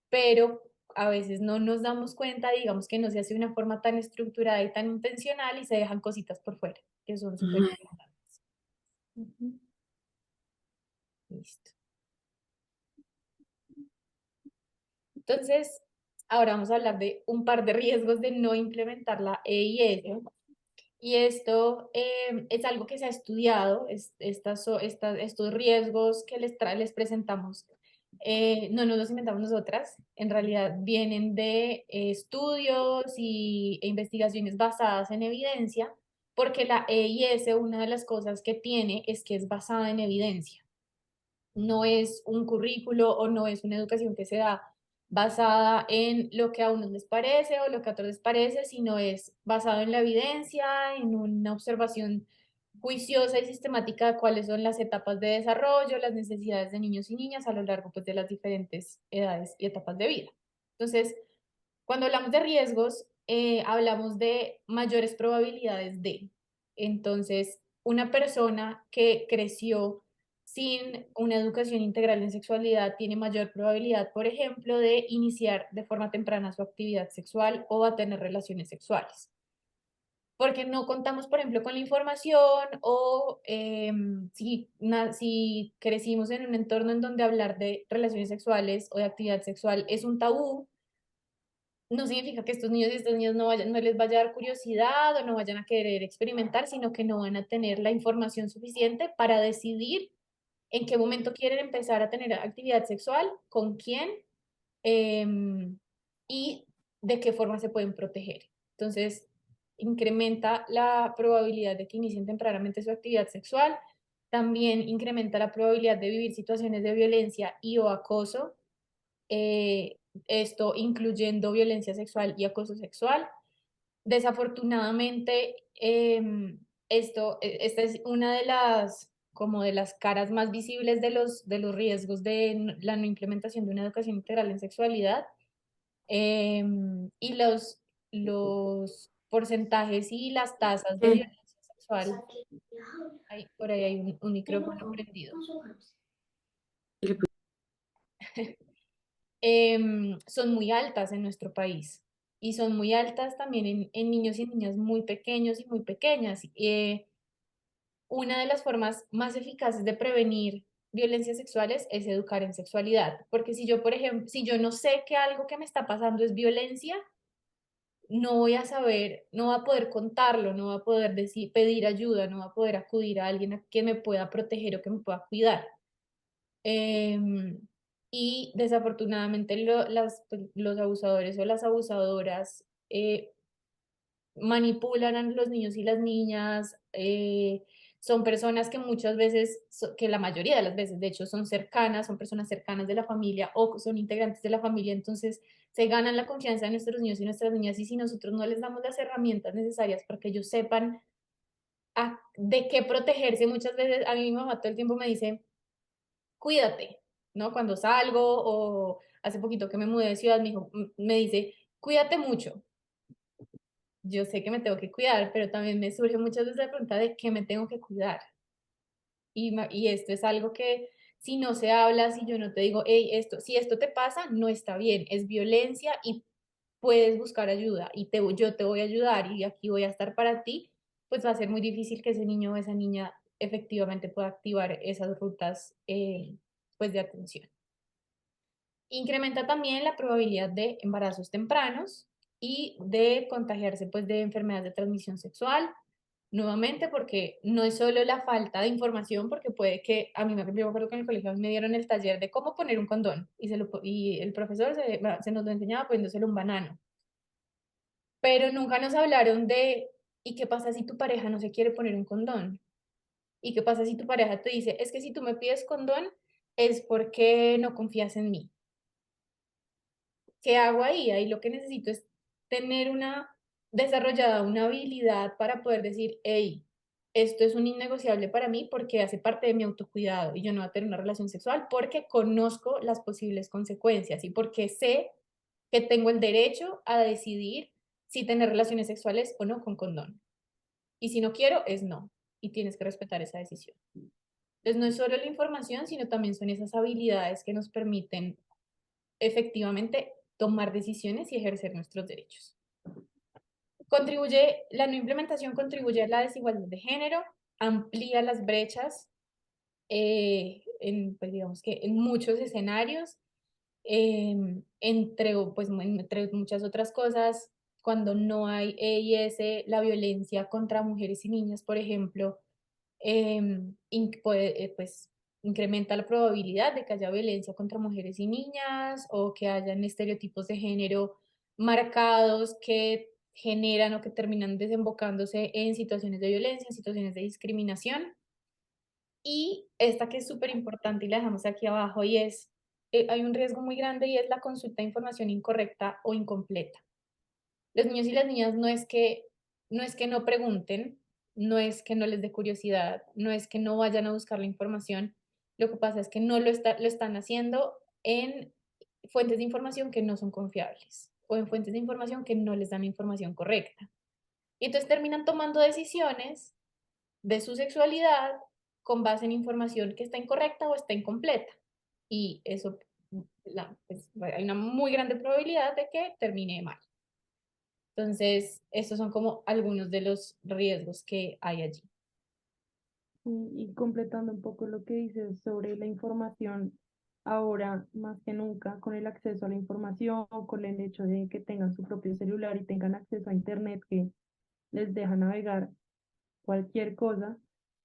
pero a veces no nos damos cuenta, digamos que no se hace de una forma tan estructurada y tan intencional y se dejan cositas por fuera, que son súper importantes. Ujú. Listo. Entonces, ahora vamos a hablar de un par de riesgos de no implementar la EIS. Y esto es algo que se ha estudiado, estos riesgos que les presentamos, no nos los inventamos nosotras, en realidad vienen de estudios e investigaciones basadas en evidencia, porque la EIS, una de las cosas que tiene es que es basada en evidencia, no es un currículo o no es una educación que se da basada en lo que a unos les parece o lo que a otros les parece, sino es basado en la evidencia, en una observación juiciosa y sistemática de cuáles son las etapas de desarrollo, las necesidades de niños y niñas a lo largo pues, de las diferentes edades y etapas de vida. Entonces, cuando hablamos de riesgos, hablamos de mayores probabilidades de. Entonces, una persona que creció sin una educación integral en sexualidad tiene mayor probabilidad, por ejemplo, de iniciar de forma temprana su actividad sexual o a tener relaciones sexuales. Porque no contamos, por ejemplo, con la información o si crecimos en un entorno en donde hablar de relaciones sexuales o de actividad sexual es un tabú, no significa que estos niños y estas niñas no les vaya a dar curiosidad o no vayan a querer experimentar, sino que no van a tener la información suficiente para decidir en qué momento quieren empezar a tener actividad sexual, con quién y de qué forma se pueden proteger. Entonces, incrementa la probabilidad de que inicien tempranamente su actividad sexual, también incrementa la probabilidad de vivir situaciones de violencia y o acoso, esto incluyendo violencia sexual y acoso sexual. Desafortunadamente, esta es una de las, como de las caras más visibles de los riesgos de la no implementación de una educación integral en sexualidad. Y los porcentajes y las tasas de violencia sexual, por ahí hay un micrófono prendido, son muy altas en nuestro país. y son muy altas también en niños y niñas muy pequeños y muy pequeñas. Una de las formas más eficaces de prevenir violencias sexuales es educar en sexualidad, porque si yo, por ejemplo, si yo no sé que algo que me está pasando es violencia, no voy a saber, no va a poder contarlo, no va a poder decir, pedir ayuda, no va a poder acudir a alguien a que me pueda proteger o que me pueda cuidar. Em, y desafortunadamente los abusadores o las abusadoras manipulan a los niños y las niñas, son personas que muchas veces, que la mayoría de las veces, de hecho, son cercanas, son personas cercanas de la familia o son integrantes de la familia, entonces se ganan la confianza de nuestros niños y nuestras niñas y si nosotros no les damos las herramientas necesarias para que ellos sepan de qué protegerse, muchas veces a mí mi mamá todo el tiempo me dice, cuídate, ¿no? Cuando salgo o hace poquito que me mudé de ciudad, me dice, cuídate mucho. Yo sé que me tengo que cuidar, pero también me surge muchas veces la pregunta de qué me tengo que cuidar. Y esto es algo que si no se habla, si yo no te digo, hey, si esto te pasa, no está bien, es violencia y puedes buscar ayuda yo te voy a ayudar y aquí voy a estar para ti, pues va a ser muy difícil que ese niño o esa niña efectivamente pueda activar esas rutas pues de atención. Incrementa también la probabilidad de embarazos tempranos y de contagiarse pues de enfermedades de transmisión sexual. Nuevamente, porque no es solo la falta de información, porque puede que, yo me acuerdo que en el colegio me dieron el taller de cómo poner un condón y el profesor se nos lo enseñaba poniéndoselo un banano, pero nunca nos hablaron de, ¿y qué pasa si tu pareja no se quiere poner un condón? ¿Y qué pasa si tu pareja te dice, es que si tú me pides condón es porque no confías en mí? ¿Qué hago ahí? Ahí lo que necesito es tener desarrollada una habilidad para poder decir, hey, esto es un innegociable para mí porque hace parte de mi autocuidado y yo no voy a tener una relación sexual porque conozco las posibles consecuencias y porque sé que tengo el derecho a decidir si tener relaciones sexuales o no con condón. Y si no quiero, es no. Y tienes que respetar esa decisión. Entonces, no es solo la información, sino también son esas habilidades que nos permiten efectivamente tomar decisiones y ejercer nuestros derechos. La no implementación contribuye a la desigualdad de género, amplía las brechas pues digamos que en muchos escenarios, entre muchas otras cosas, cuando no hay EIS, la violencia contra mujeres y niñas, por ejemplo, pues incrementa la probabilidad de que haya violencia contra mujeres y niñas o que hayan estereotipos de género marcados que generan o que terminan desembocándose en situaciones de violencia, en situaciones de discriminación. Y esta que es súper importante y la dejamos aquí abajo y hay un riesgo muy grande y es la consulta de información incorrecta o incompleta. Los niños y las niñas no es que no pregunten, no es que no les dé curiosidad, no es que no vayan a buscar la información, lo que pasa es que no lo están haciendo en fuentes de información que no son confiables o en fuentes de información que no les dan la información correcta. Y entonces terminan tomando decisiones de su sexualidad con base en información que está incorrecta o está incompleta. Y eso, pues, hay una muy grande probabilidad de que termine mal. Entonces, estos son como algunos de los riesgos que hay allí. Y completando un poco lo que dices sobre la información, ahora más que nunca, con el acceso a la información, con el hecho de que tengan su propio celular y tengan acceso a Internet que les deja navegar cualquier cosa,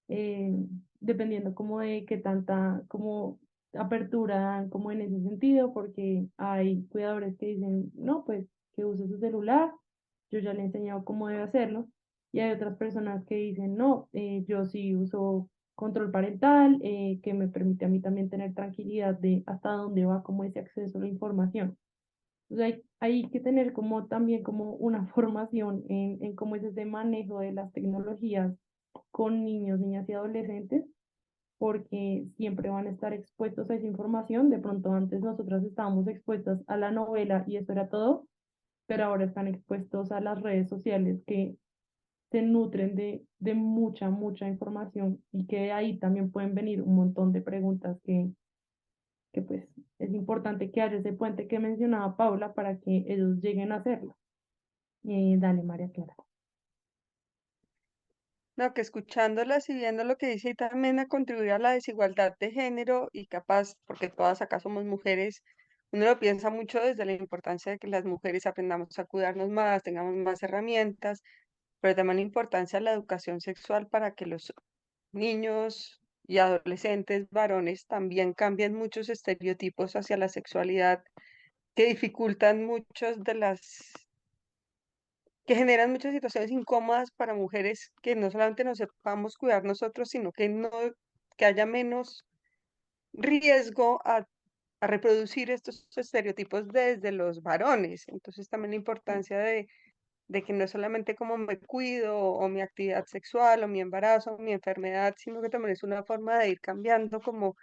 eh, dependiendo como de qué tanta como apertura dan como en ese sentido, porque hay cuidadores que dicen, no, pues que use su celular, yo ya le he enseñado cómo debe hacerlo, y hay otras personas que dicen, no, yo sí uso control parental, que me permite a mí también tener tranquilidad de hasta dónde va como ese acceso a la información. O sea, hay que tener como también como una formación en cómo es ese manejo de las tecnologías con niños, niñas y adolescentes, porque siempre van a estar expuestos a esa información. De pronto antes nosotras estábamos expuestas a la novela y eso era todo, pero ahora están expuestos a las redes sociales que se nutren de mucha, mucha información y que de ahí también pueden venir un montón de preguntas que pues es importante que haya ese puente que mencionaba Paula para que ellos lleguen a hacerlo. Dale, María Clara. No, que escuchándolas y viendo lo que dice y también a contribuir a la desigualdad de género y capaz, porque todas acá somos mujeres, uno lo piensa mucho desde la importancia de que las mujeres aprendamos a cuidarnos más, tengamos más herramientas, pero también la importancia de la educación sexual para que los niños y adolescentes varones también cambien muchos estereotipos hacia la sexualidad que dificultan muchas de las que generan muchas situaciones incómodas para mujeres que no solamente nos sepamos cuidar nosotros, sino que no, que haya menos riesgo a reproducir estos estereotipos desde los varones. Entonces también la importancia de que no es solamente cómo me cuido o mi actividad sexual o mi embarazo o mi enfermedad, sino que también es una forma de ir cambiando como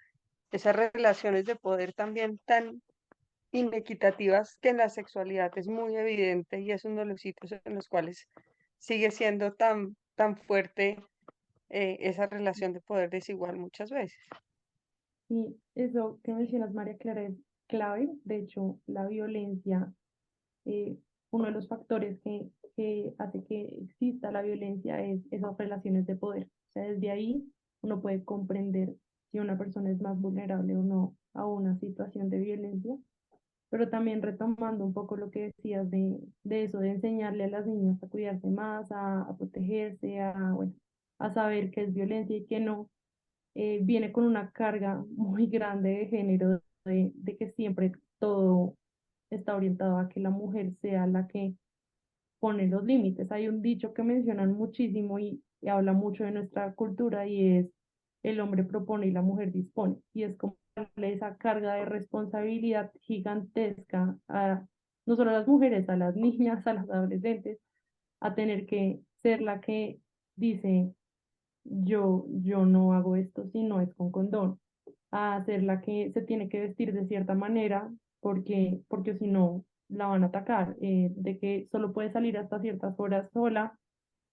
esas relaciones de poder también tan inequitativas que en la sexualidad es muy evidente y es uno de los sitios en los cuales sigue siendo tan fuerte esa relación de poder desigual muchas veces. Y eso que mencionas, María Clara, es clave. De hecho, la violencia, uno de los factores que hace que exista la violencia es esas relaciones de poder. O sea, desde ahí uno puede comprender si una persona es más vulnerable o no a una situación de violencia. Pero también retomando un poco lo que decías de eso, de enseñarle a las niñas a cuidarse más, a protegerse, bueno, a saber qué es violencia y qué no, viene con una carga muy grande de género, de que siempre todo está orientado a que la mujer sea la que pone los límites. Hay un dicho que mencionan muchísimo y habla mucho de nuestra cultura y es el hombre propone y la mujer dispone. Y es como darle esa carga de responsabilidad gigantesca a no solo a las mujeres, a las niñas, a las adolescentes, a tener que ser la que dice yo no hago esto si no es con condón, a ser la que se tiene que vestir de cierta manera porque si no la van a atacar, de que solo puede salir hasta ciertas horas sola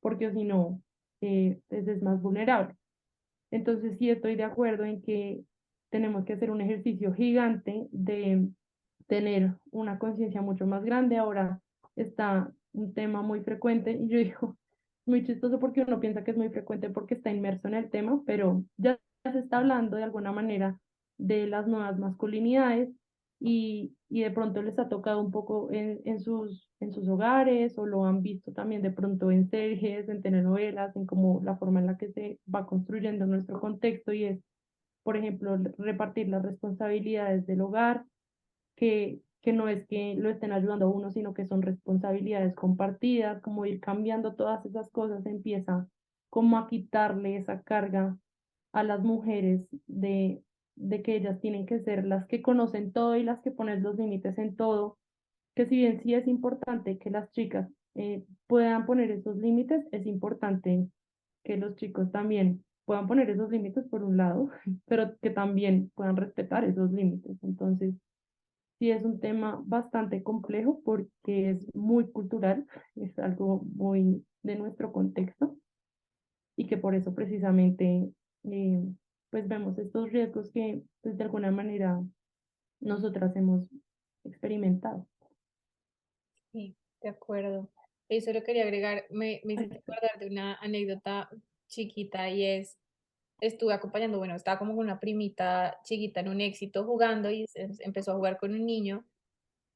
porque si no pues es más vulnerable. Entonces sí estoy de acuerdo en que tenemos que hacer un ejercicio gigante de tener una conciencia mucho más grande. Ahora está un tema muy frecuente y yo digo, muy chistoso porque uno piensa que es muy frecuente porque está inmerso en el tema, pero ya se está hablando de alguna manera de las nuevas masculinidades y de pronto les ha tocado un poco en sus hogares o lo han visto también de pronto en series, en telenovelas, en como la forma en la que se va construyendo nuestro contexto y es, por ejemplo, repartir las responsabilidades del hogar que no es que lo estén ayudando a uno, sino que son responsabilidades compartidas, como ir cambiando todas esas cosas, empieza como a quitarle esa carga a las mujeres de que ellas tienen que ser las que conocen todo y las que ponen los límites en todo, que si bien sí es importante que las chicas puedan poner esos límites, es importante que los chicos también puedan poner esos límites por un lado, pero que también puedan respetar esos límites. Entonces, sí es un tema bastante complejo porque es muy cultural, es algo muy de nuestro contexto y que por eso precisamente eh, pues vemos estos riesgos que pues de alguna manera nosotras hemos experimentado. Sí, de acuerdo. Y solo quería agregar, me hiciste acordar de una anécdota chiquita y es, estuve acompañando, bueno, estaba como con una primita chiquita en un éxito jugando y empezó a jugar con un niño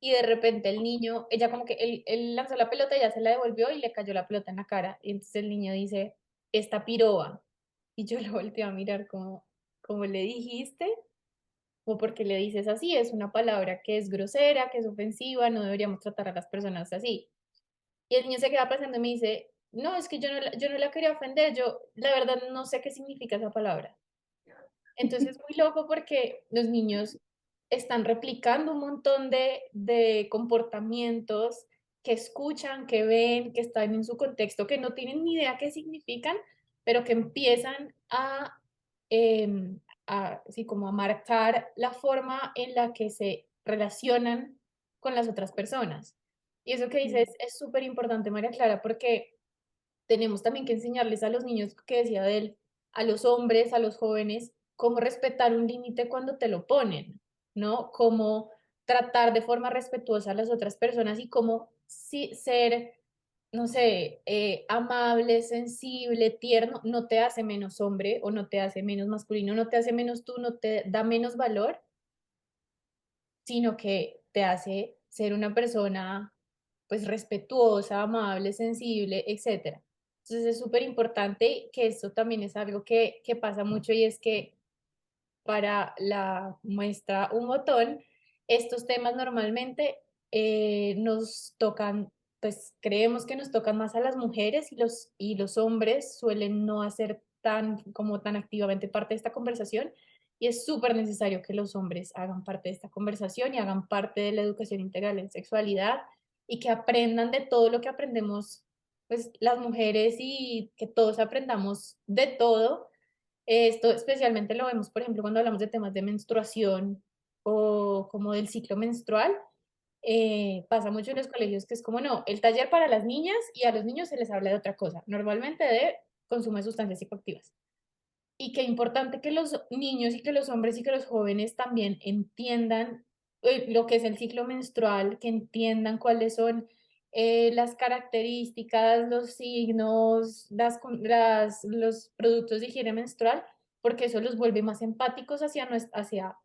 y de repente el niño, ella como que él lanzó la pelota, ella se la devolvió y le cayó la pelota en la cara. Y entonces el niño dice, esta piroba. Y yo lo volteé a mirar como le dijiste, o porque le dices así, es una palabra que es grosera, que es ofensiva, no deberíamos tratar a las personas así. Y el niño se queda pensando y me dice, no, es que yo no la quería ofender, yo la verdad no sé qué significa esa palabra. Entonces es muy loco porque los niños están replicando un montón de comportamientos que escuchan, que ven, que están en su contexto, que no tienen ni idea qué significan, pero que empiezan así como a marcar la forma en la que se relacionan con las otras personas. Y eso que dices es súper importante, María Clara, porque tenemos también que enseñarles a los niños, que decía de él, a los hombres, a los jóvenes, cómo respetar un límite cuando te lo ponen, ¿no? Cómo tratar de forma respetuosa a las otras personas y cómo ser no sé, amable, sensible, tierno, no te hace menos hombre o no te hace menos masculino, no te hace menos tú, no te da menos valor, sino que te hace ser una persona pues respetuosa, amable, sensible, etcétera. Entonces es súper importante que esto también es algo que pasa mucho y es que para la muestra un botón, estos temas normalmente nos tocan, pues creemos que nos tocan más a las mujeres y los hombres suelen no hacer tan, como tan activamente parte de esta conversación. Y es súper necesario que los hombres hagan parte de esta conversación y hagan parte de la educación integral en sexualidad y que aprendan de todo lo que aprendemos, pues las mujeres y que todos aprendamos de todo. Esto especialmente lo vemos, por ejemplo, cuando hablamos de temas de menstruación o como del ciclo menstrual. Pasa mucho en los colegios que es como, no, el taller para las niñas y a los niños se les habla de otra cosa, normalmente de consumo de sustancias psicoactivas. Y qué importante que los niños y que los hombres y que los jóvenes también entiendan lo que es el ciclo menstrual, que entiendan cuáles son las características, los signos, los productos de higiene menstrual, porque eso los vuelve más empáticos hacia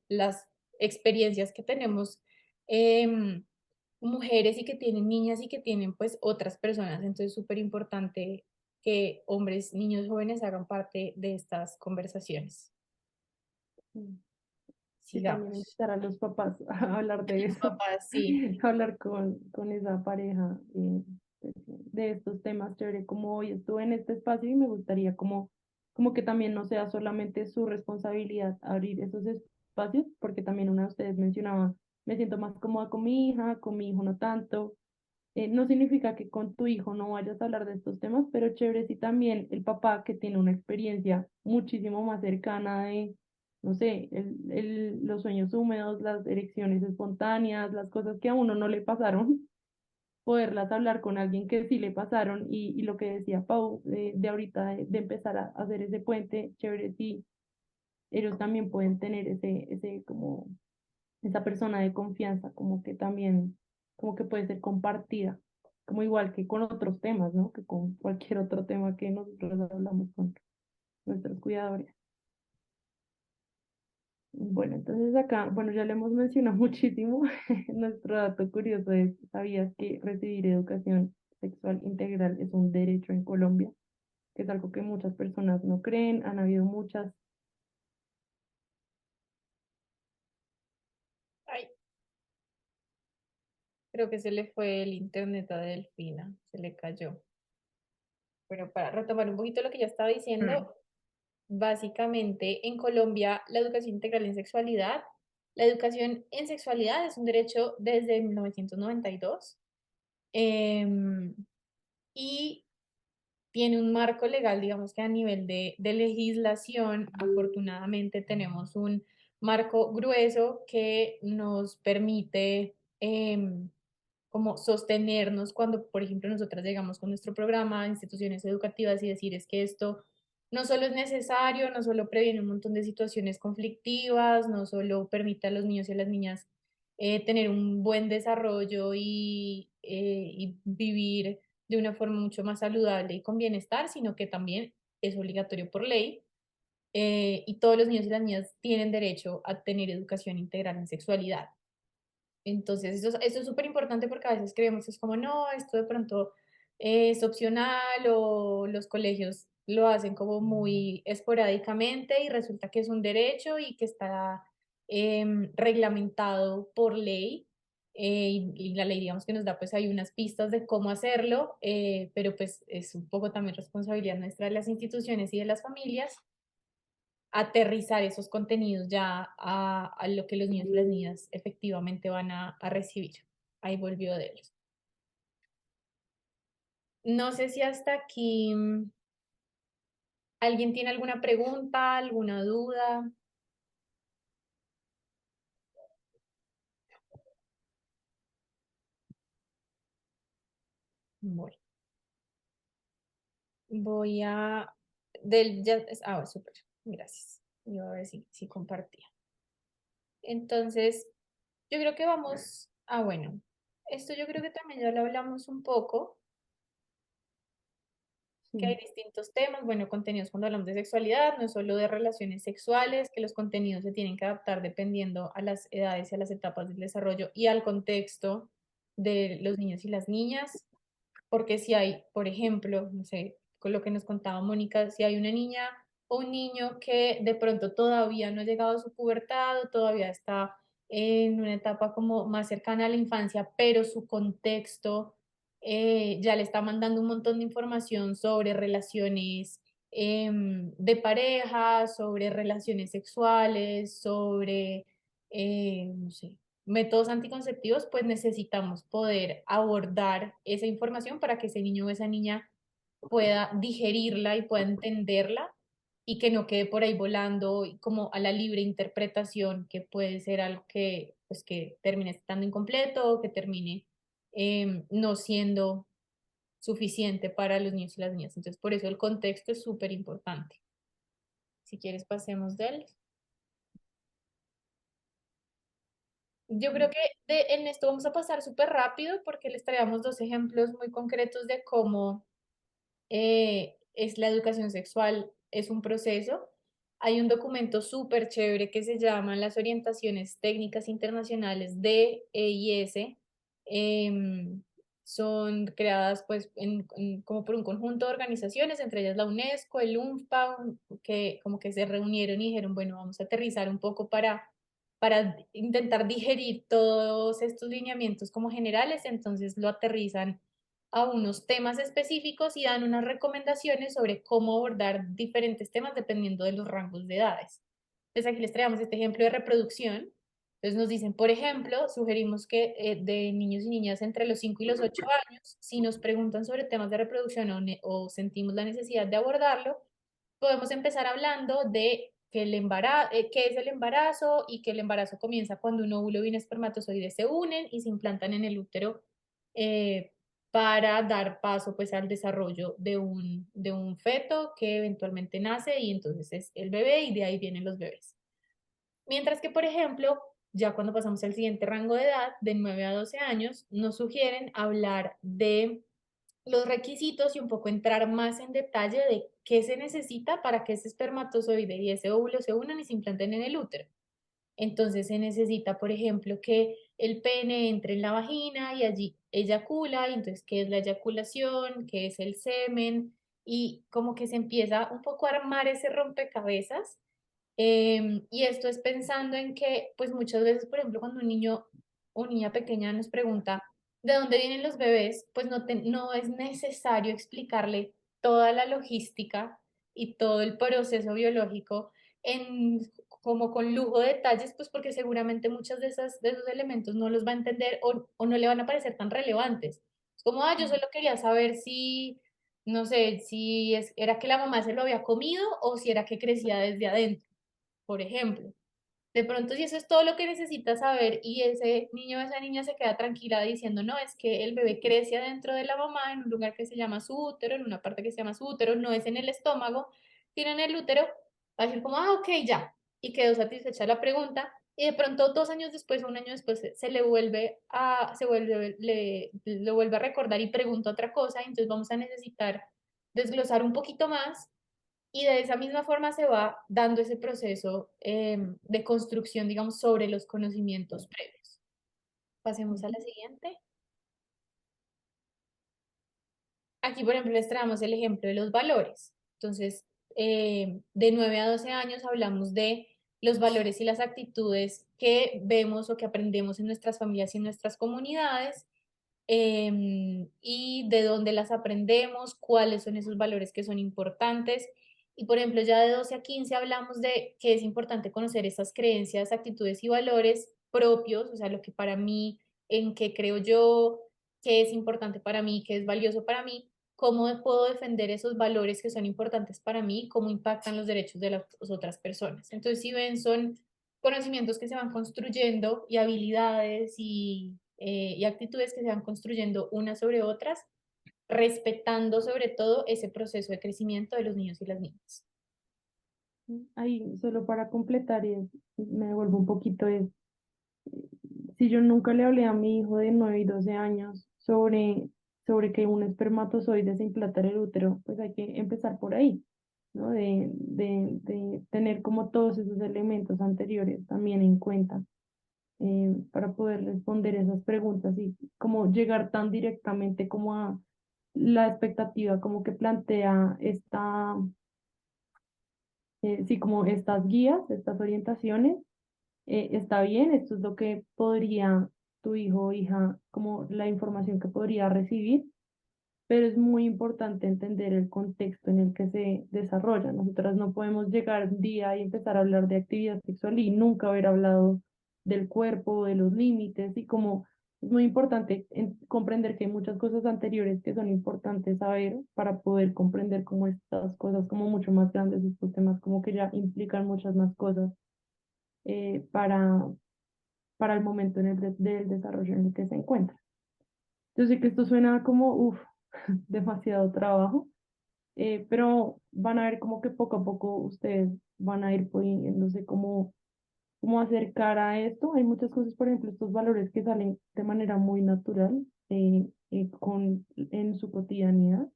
las experiencias que tenemos em, mujeres y que tienen niñas y que tienen pues otras personas. Entonces, súper importante que hombres, niños, jóvenes hagan parte de estas conversaciones. Mm. Sí, también Sigamos. invitar a los papás a hablar de Los eso, papás, sí. hablar con esa pareja pues, de estos temas, chévere, como hoy estuve en este espacio y me gustaría como que también no sea solamente su responsabilidad abrir esos espacios, porque también una de ustedes mencionaba, me siento más cómoda con mi hijo no tanto. No significa que con tu hijo no vayas a hablar de estos temas, pero chévere si también el papá que tiene una experiencia muchísimo más cercana de, no sé, los sueños húmedos, las erecciones espontáneas, las cosas que a uno no le pasaron, poderlas hablar con alguien que sí le pasaron y lo que decía Pau de ahorita de empezar a hacer ese puente, chévere si ellos también pueden tener ese como esa persona de confianza, como que también, como que puede ser compartida, como igual que con otros temas, ¿no? Que con cualquier otro tema que nosotros hablamos con nuestros cuidadores. Bueno, entonces acá, bueno, ya le hemos mencionado muchísimo. Nuestro dato curioso es, ¿sabías que recibir educación sexual integral es un derecho en Colombia? Que es algo que muchas personas no creen, han habido muchas. Ay, creo que se le fue el internet a Delfina, se le cayó. Pero para retomar un poquito lo que ya estaba Mm. diciendo, básicamente en Colombia la educación integral en sexualidad, la educación en sexualidad es un derecho desde 1992. em, y tiene un marco legal, digamos que a nivel de legislación, afortunadamente tenemos un marco grueso que nos permite como sostenernos cuando, por ejemplo, nosotras llegamos con nuestro programa a instituciones educativas y decir es que esto no solo es necesario, no solo previene un montón de situaciones conflictivas, no solo permite a los niños y a las niñas tener un buen desarrollo y vivir de una forma mucho más saludable y con bienestar, sino que también es obligatorio por ley y todos los niños y las niñas tienen derecho a tener educación integral en sexualidad. Entonces, eso es súper importante porque a veces creemos que es como, no, esto de pronto es opcional o los colegios lo hacen como muy esporádicamente y resulta que es un derecho y que está reglamentado por ley. Y la ley, digamos que nos da pues hay unas pistas de cómo hacerlo, pero pues es un poco también responsabilidad nuestra de las instituciones y de las familias aterrizar esos contenidos ya a lo que los niños y las niñas efectivamente van a recibir. Ahí volvió de ellos. No sé si hasta aquí alguien tiene alguna pregunta, alguna duda. Bueno, voy a... Súper, gracias. Yo a ver si compartía. Entonces, yo creo que vamos... bueno, esto yo creo que también ya lo hablamos un poco. que hay Sí. distintos temas, bueno, contenidos cuando hablamos de sexualidad, no es solo de relaciones sexuales, que los contenidos se tienen que adaptar dependiendo a las edades y a las etapas del desarrollo y al contexto de los niños y las niñas, porque si hay, por ejemplo, no sé, con lo que nos contaba Mónica, si hay una niña o un niño que de pronto todavía no ha llegado a su pubertad, o todavía está en una etapa como más cercana a la infancia, pero su contexto ya le está mandando un montón de información sobre relaciones de pareja, sobre relaciones sexuales, sobre, no sé, métodos anticonceptivos, pues necesitamos poder abordar esa información para que ese niño o esa niña pueda digerirla y pueda entenderla y que no quede por ahí volando y como a la libre interpretación, que puede ser algo que, pues, que termine estando incompleto o que termine no siendo suficiente para los niños y las niñas. Entonces, por eso el contexto es súper importante. Si quieres, pasemos de él. Yo creo que en esto vamos a pasar súper rápido porque les traíamos dos ejemplos muy concretos de cómo es la educación sexual, es un proceso. Hay un documento súper chévere que se llama las orientaciones técnicas internacionales de EIS. em, Son creadas pues como por un conjunto de organizaciones, entre ellas la UNESCO, el UNFPA, que como que se reunieron y dijeron, bueno, vamos a aterrizar un poco para intentar digerir todos estos lineamientos como generales, entonces lo aterrizan a unos temas específicos y dan unas recomendaciones sobre cómo abordar diferentes temas dependiendo de los rangos de edades. Entonces aquí les traemos este ejemplo de reproducción. Entonces nos dicen, por ejemplo, sugerimos que de niños y niñas entre los 5 y los 8 años, si nos preguntan sobre temas de reproducción o sentimos la necesidad de abordarlo, podemos empezar hablando de que qué es el embarazo y que el embarazo comienza cuando un óvulo y un espermatozoide se unen y se implantan en el útero eh, para dar paso pues al desarrollo de un feto que eventualmente nace y entonces es el bebé y de ahí vienen los bebés. Mientras que, por ejemplo, ya cuando pasamos al siguiente rango de edad, de 9 a 12 años, nos sugieren hablar de los requisitos y un poco entrar más en detalle de qué se necesita para que ese espermatozoide y ese óvulo se unan y se implanten en el útero. Entonces se necesita, por ejemplo, que el pene entre en la vagina y allí eyacula, y entonces qué es la eyaculación, qué es el semen, y como que se empieza un poco a armar ese rompecabezas. Y esto es pensando en que, pues muchas veces, por ejemplo, cuando un niño o niña pequeña nos pregunta de dónde vienen los bebés, pues no es necesario explicarle toda la logística y todo el proceso biológico en como con lujo de detalles, pues porque seguramente muchos de esos elementos no los va a entender o no le van a parecer tan relevantes. Es como, yo solo quería saber si, no sé, si era que la mamá se lo había comido o si era que crecía desde adentro, por ejemplo. De pronto, si eso es todo lo que necesita saber y ese niño o esa niña se queda tranquila diciendo, no, es que el bebé crece adentro de la mamá en un lugar que se llama su útero, en una parte que se llama su útero, no es en el estómago, sino en el útero, va a decir como, ok, ya, y quedó satisfecha la pregunta. Y de pronto, 2 años después o un año después, lo vuelve a recordar y pregunta otra cosa, y entonces vamos a necesitar desglosar un poquito más y de esa misma forma se va dando ese proceso de construcción, digamos, sobre los conocimientos previos. Pasemos a la siguiente. Aquí, por ejemplo, les traemos el ejemplo de los valores. Entonces, de 9 a 12 años hablamos de los valores y las actitudes que vemos o que aprendemos en nuestras familias y en nuestras comunidades, y de dónde las aprendemos, cuáles son esos valores que son importantes. Y por ejemplo, ya de 12 a 15 hablamos de que es importante conocer esas creencias, actitudes y valores propios, o sea, lo que para mí, en qué creo yo, qué es importante para mí, qué es valioso para mí, cómo puedo defender esos valores que son importantes para mí, cómo impactan los derechos de las otras personas. Entonces, si ven, son conocimientos que se van construyendo y habilidades y actitudes que se van construyendo unas sobre otras, respetando sobre todo ese proceso de crecimiento de los niños y las niñas. Ahí, solo para completar, me devuelvo un poquito, si yo nunca le hablé a mi hijo de 9 y 12 años sobre sobre que un espermatozoide se implanta en el útero, pues hay que empezar por ahí, ¿no? De tener como todos esos elementos anteriores también en cuenta para poder responder esas preguntas y como llegar tan directamente como a la expectativa como que plantea sí, como estas guías, estas orientaciones, está bien, esto es lo que podría tu hijo o hija, como la información que podría recibir, pero es muy importante entender el contexto en el que se desarrolla. Nosotras no podemos llegar un día y empezar a hablar de actividad sexual y nunca haber hablado del cuerpo, de los límites y como es muy importante comprender que hay muchas cosas anteriores que son importantes saber para poder comprender como estas cosas como mucho más grandes, estos temas como que ya implican muchas más cosas eh, para, para el momento en del desarrollo en el que se encuentra. Yo sé que esto suena como, uff, demasiado trabajo, pero van a ver como que poco a poco ustedes van a ir pudiéndose como acercar a esto. Hay muchas cosas, por ejemplo, estos valores que salen de manera muy natural en su cotidianidad,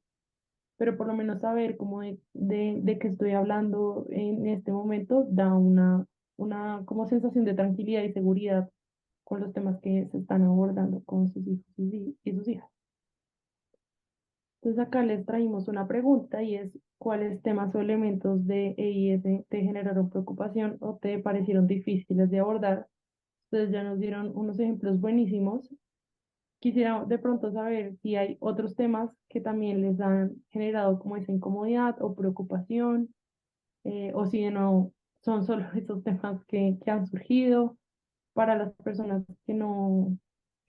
pero por lo menos saber cómo de qué estoy hablando en este momento da una como sensación de tranquilidad y seguridad con los temas que se están abordando con sus hijos y sus hijas. Entonces acá les traímos una pregunta y es, ¿cuáles temas o elementos de EIS te generaron preocupación o te parecieron difíciles de abordar? Ustedes ya nos dieron unos ejemplos buenísimos. Quisiera de pronto saber si hay otros temas que también les han generado como esa incomodidad o preocupación, o si no son solo esos temas que han surgido. Para las personas que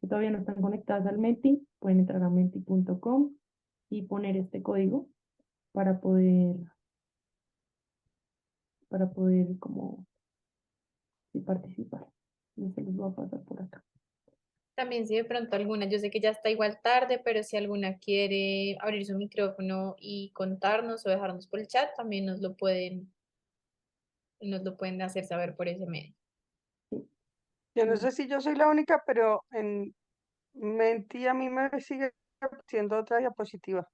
todavía no están conectadas al Menti, pueden entrar a menti.com y poner este código para poder como sí, participar. Yo se los voy a pasar por acá. También si de pronto alguna, yo sé que ya está igual tarde, pero si alguna quiere abrir su micrófono y contarnos o dejarnos por el chat, también nos lo pueden hacer saber por ese medio. Yo no sé si yo soy la única, pero en Menti a mí me sigue siendo otra diapositiva.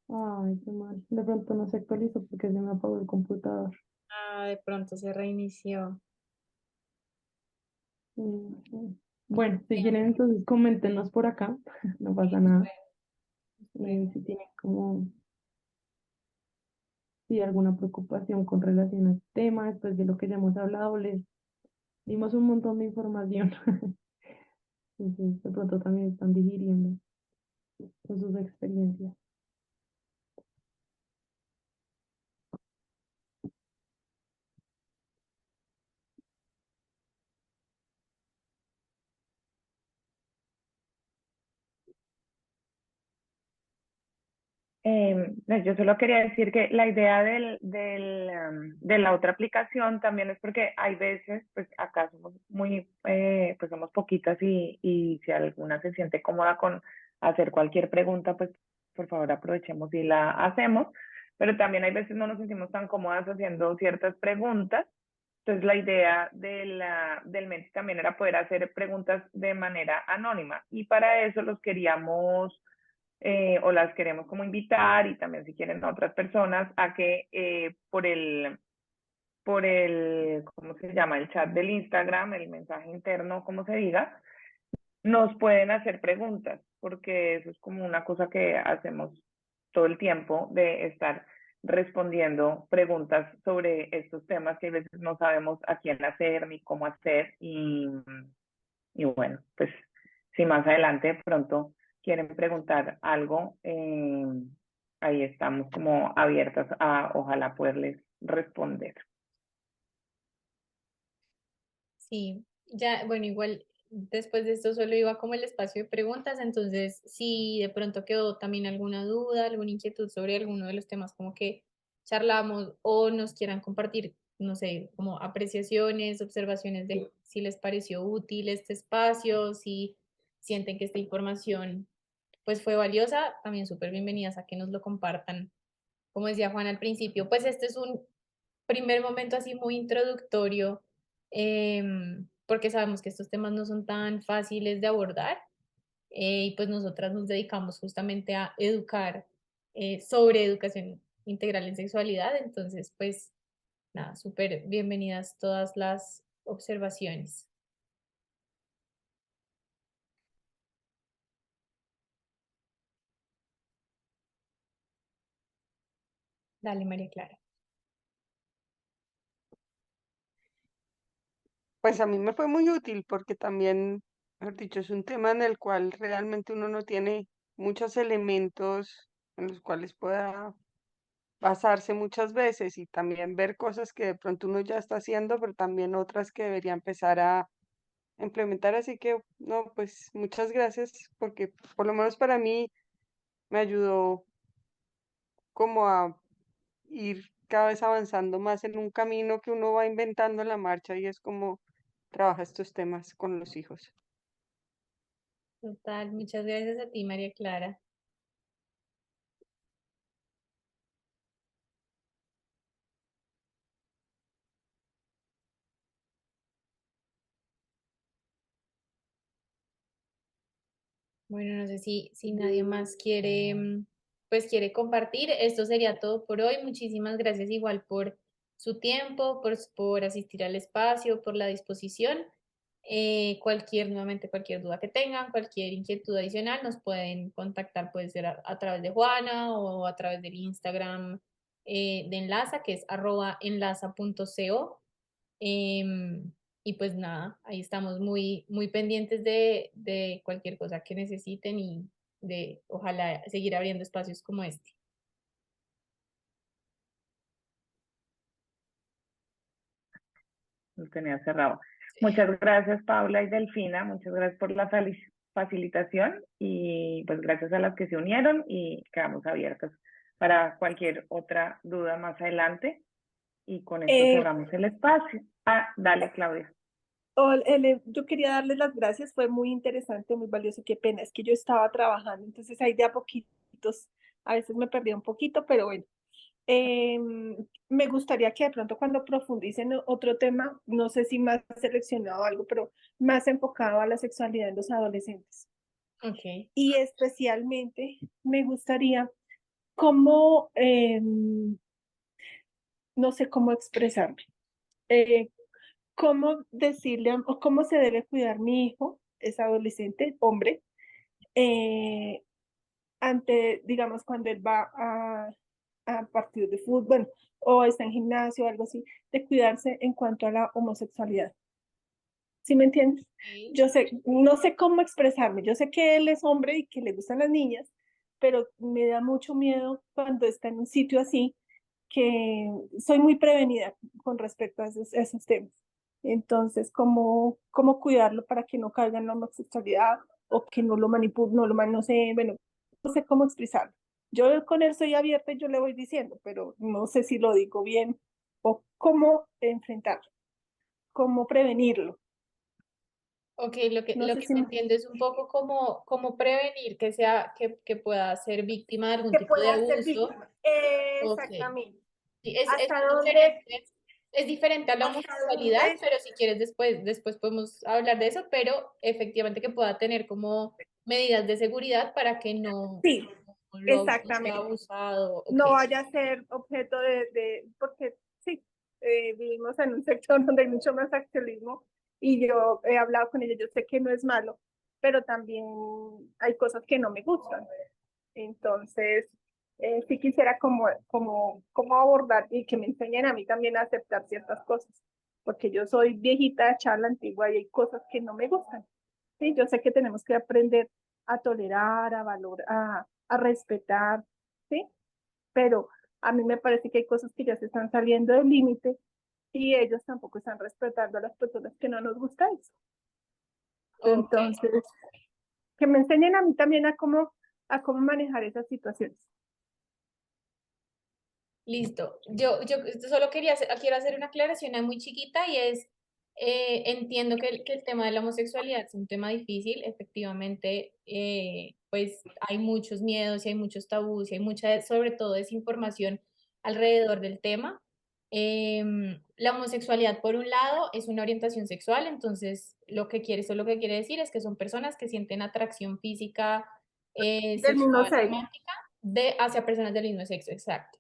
Ay, qué mal. De pronto no se actualizó porque se me apagó el computador. Ah, de pronto se reinició. Bueno, si quieren entonces coméntenos por acá, no pasa nada. Si tienen como si alguna preocupación con relación a este tema, después de lo que ya hemos hablado, les dimos un montón de información. Entonces, de pronto también están digiriendo con sus experiencias. No, yo solo quería decir que la idea de la otra aplicación también es porque hay veces, pues acá somos pues somos poquitas y si alguna se siente cómoda con hacer cualquier pregunta, pues por favor aprovechemos y la hacemos, pero también hay veces no nos sentimos tan cómodas haciendo ciertas preguntas. Entonces la idea del Menti también era poder hacer preguntas de manera anónima y para eso los queríamos o las queremos como invitar y también si quieren a otras personas a que ¿cómo se llama? El chat del Instagram, el mensaje interno, como se diga, nos pueden hacer preguntas, porque eso es como una cosa que hacemos todo el tiempo de estar respondiendo preguntas sobre estos temas que a veces no sabemos a quién hacer ni cómo hacer y bueno, pues si más adelante de pronto quieren preguntar algo, ahí estamos como abiertas a ojalá poderles responder. Sí, ya, bueno, igual después de esto solo iba como el espacio de preguntas, entonces si de pronto quedó también alguna duda, alguna inquietud sobre alguno de los temas como que charlamos o nos quieran compartir, no sé, como apreciaciones, observaciones de si les pareció útil este espacio, si sienten que esta información pues fue valiosa, también súper bienvenidas a que nos lo compartan. Como decía Juan al principio, pues este es un primer momento así muy introductorio, porque sabemos que estos temas no son tan fáciles de abordar, y pues nosotras nos dedicamos justamente a educar sobre educación integral en sexualidad. Entonces, pues nada, súper bienvenidas todas las observaciones. Dale, María Clara. Pues a mí me fue muy útil porque también, mejor dicho, es un tema en el cual realmente uno no tiene muchos elementos en los cuales pueda basarse muchas veces y también ver cosas que de pronto uno ya está haciendo, pero también otras que debería empezar a implementar. Así que, no, pues muchas gracias porque por lo menos para mí me ayudó como a ir cada vez avanzando más en un camino que uno va inventando en la marcha y es como trabaja estos temas con los hijos. Total, muchas gracias a ti, María Clara. Bueno, no sé si nadie más quiere, pues quiere compartir. Esto sería todo por hoy. Muchísimas gracias igual por su tiempo, por asistir al espacio, por la disposición. Nuevamente, cualquier duda que tengan, cualquier inquietud adicional, nos pueden contactar, puede ser a través de Juana o a través del Instagram de Enlaza, que es @enlaza.co. Em, y pues nada, ahí estamos muy pendientes de cualquier cosa que necesiten y de ojalá seguir abriendo espacios como este. Lo tenía cerrado. Muchas gracias, Paula y Delfina. Muchas gracias por la facilitación y pues gracias a las que se unieron y quedamos abiertos para cualquier otra duda más adelante. Y con esto cerramos el espacio. Ah, dale, Claudia. Yo quería darles las gracias, fue muy interesante, muy valioso. Qué pena, es que yo estaba trabajando, entonces ahí de a poquitos, a veces me perdí un poquito, pero bueno. Me gustaría que de pronto cuando profundicen en otro tema, no sé si más seleccionado algo, pero más enfocado a la sexualidad en los adolescentes. Ok. Y especialmente me gustaría cómo, no sé cómo expresarme, eh, cómo decirle o cómo se debe cuidar mi hijo, es adolescente, hombre, eh, ante, digamos, cuando él va a partidos de fútbol, bueno, o está en gimnasio o algo así, de cuidarse en cuanto a la homosexualidad. ¿Sí me entiendes? Ok. Yo sé, no sé cómo expresarme. Yo sé que él es hombre y que le gustan las niñas, pero me da mucho miedo cuando está en un sitio así, que soy muy prevenida con respecto a esos temas. Entonces, ¿cómo cuidarlo para que no caiga en la homosexualidad o que no lo manipule, no sé, bueno, no sé cómo expresarlo. Yo con él soy abierta y yo le voy diciendo, pero no sé si lo digo bien o cómo enfrentarlo, cómo prevenirlo. Ok, lo que, No lo sé que si te entiendo es un poco como prevenir que pueda ser víctima de algún que tipo de pueda ser abuso. víctima. Ok. Exactamente. Sí, ¿Hasta dónde? es diferente a la ¿Hasta homosexualidad, dónde? pero si quieres después podemos hablar de eso, pero efectivamente que pueda tener como medidas de seguridad para que Sí, no sea exactamente. abusado. Ok, No vaya a ser objeto porque sí, vivimos en un sector donde hay mucho más activismo y yo he hablado con ella, yo sé que no es malo, pero también hay cosas que no me gustan. Entonces, sí quisiera como abordar y que me enseñen a mí también a aceptar ciertas cosas, porque yo soy viejita, charla antigua y hay cosas que no me gustan. Sí, yo sé que tenemos que aprender a tolerar, a valorar, a respetar, ¿sí? Pero a mí me parece que hay cosas que ya se están saliendo del límite y ellos tampoco están respetando a las personas que no nos gusta eso. ok, Entonces, que me enseñen a mí también a cómo manejar esas situaciones. listo. Yo solo quiero hacer una aclaración muy chiquita y es, entiendo que el tema de la homosexualidad es un tema difícil, efectivamente, pues hay muchos miedos y hay muchos tabús y hay mucha, sobre todo, desinformación alrededor del tema. La homosexualidad, por un lado, es una orientación sexual, entonces lo que quiere, eso lo que quiere decir es que son personas que sienten atracción física, Del mismo sexual, sexo. romántica, hacia personas del mismo sexo, exacto.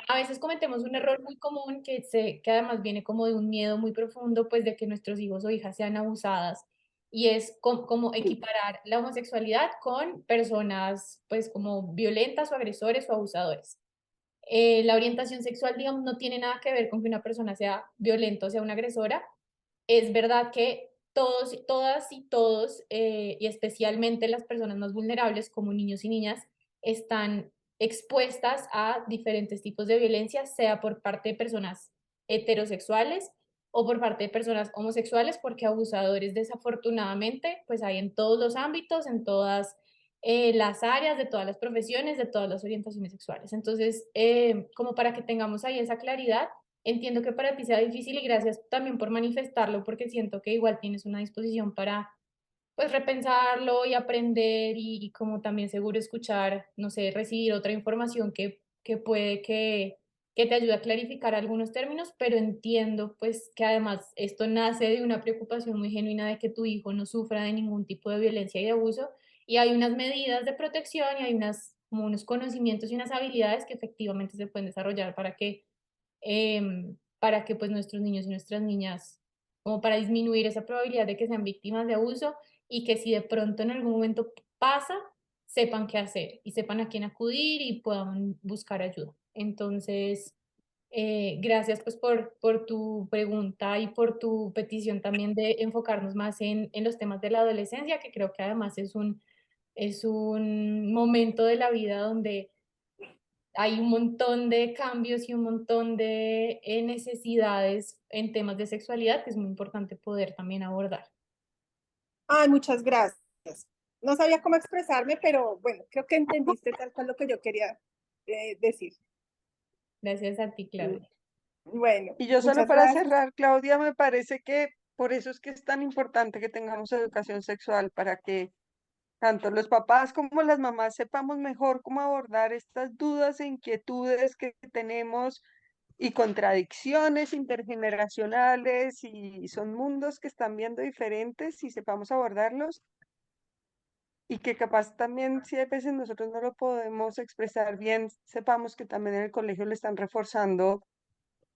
A veces cometemos un error muy común que además viene como de un miedo muy profundo, pues de que nuestros hijos o hijas sean abusadas, y es como equiparar la homosexualidad con personas pues como violentas o agresores o abusadores. La orientación sexual, digamos, no tiene nada que ver con que una persona sea violenta o sea una agresora. Es verdad que todos, todas y todos, y especialmente las personas más vulnerables como niños y niñas, están expuestas a diferentes tipos de violencia, sea por parte de personas heterosexuales o por parte de personas homosexuales, porque abusadores desafortunadamente pues hay en todos los ámbitos, en todas las áreas, de todas las profesiones, de todas las orientaciones sexuales. Entonces, como para que tengamos ahí esa claridad, entiendo que para ti sea difícil y gracias también por manifestarlo, porque siento que igual tienes una disposición para pues repensarlo y aprender y como también seguro escuchar, no sé, recibir otra información que puede que te ayude a clarificar algunos términos, pero entiendo pues que además esto nace de una preocupación muy genuina de que tu hijo no sufra de ningún tipo de violencia y de abuso, y hay unas medidas de protección y hay como unos conocimientos y unas habilidades que efectivamente se pueden desarrollar para que pues nuestros niños y nuestras niñas, como para disminuir esa probabilidad de que sean víctimas de abuso, y que si de pronto en algún momento pasa, sepan qué hacer y sepan a quién acudir y puedan buscar ayuda. Entonces, gracias pues por tu pregunta y por tu petición también de enfocarnos más en los temas de la adolescencia, que creo que además es un momento de la vida donde hay un montón de cambios y un montón de necesidades en temas de sexualidad que es muy importante poder también abordar. Ay, muchas gracias. No sabía cómo expresarme, pero bueno, creo que entendiste tal cual lo que yo quería decir. Gracias a ti, Claudia. Bueno, Y yo solo muchas para gracias. cerrar, Claudia, me parece que por eso es que es tan importante que tengamos educación sexual, para que tanto los papás como las mamás sepamos mejor cómo abordar estas dudas e inquietudes que tenemos y contradicciones intergeneracionales, y son mundos que están viendo diferentes y sepamos abordarlos, y que capaz también si a veces nosotros no lo podemos expresar bien, sepamos que también en el colegio le están reforzando,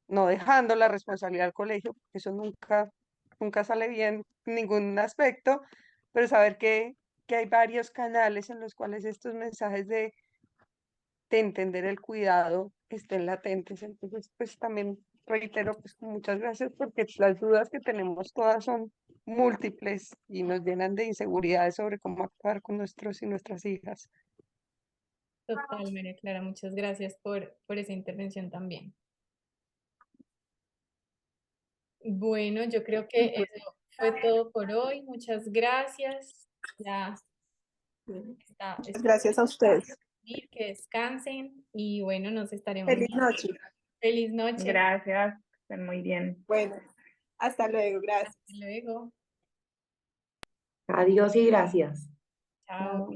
no dejando la responsabilidad al colegio, porque eso nunca sale bien en ningún aspecto, pero saber que hay varios canales en los cuales estos mensajes de entender el cuidado estén latentes. Entonces, pues también reitero, pues muchas gracias, porque las dudas que tenemos todas son múltiples y nos llenan de inseguridades sobre cómo actuar con nuestros y nuestras hijas. Total, María Clara, muchas gracias por esa intervención también. Bueno, yo creo que eso fue todo por hoy. Muchas gracias. Ya está Gracias a ustedes. que descansen y bueno, nos estaremos Feliz viendo. noche. Feliz noche. Gracias, estén muy bien. Bueno, hasta luego. Gracias. Hasta luego. Adiós y gracias. Chao.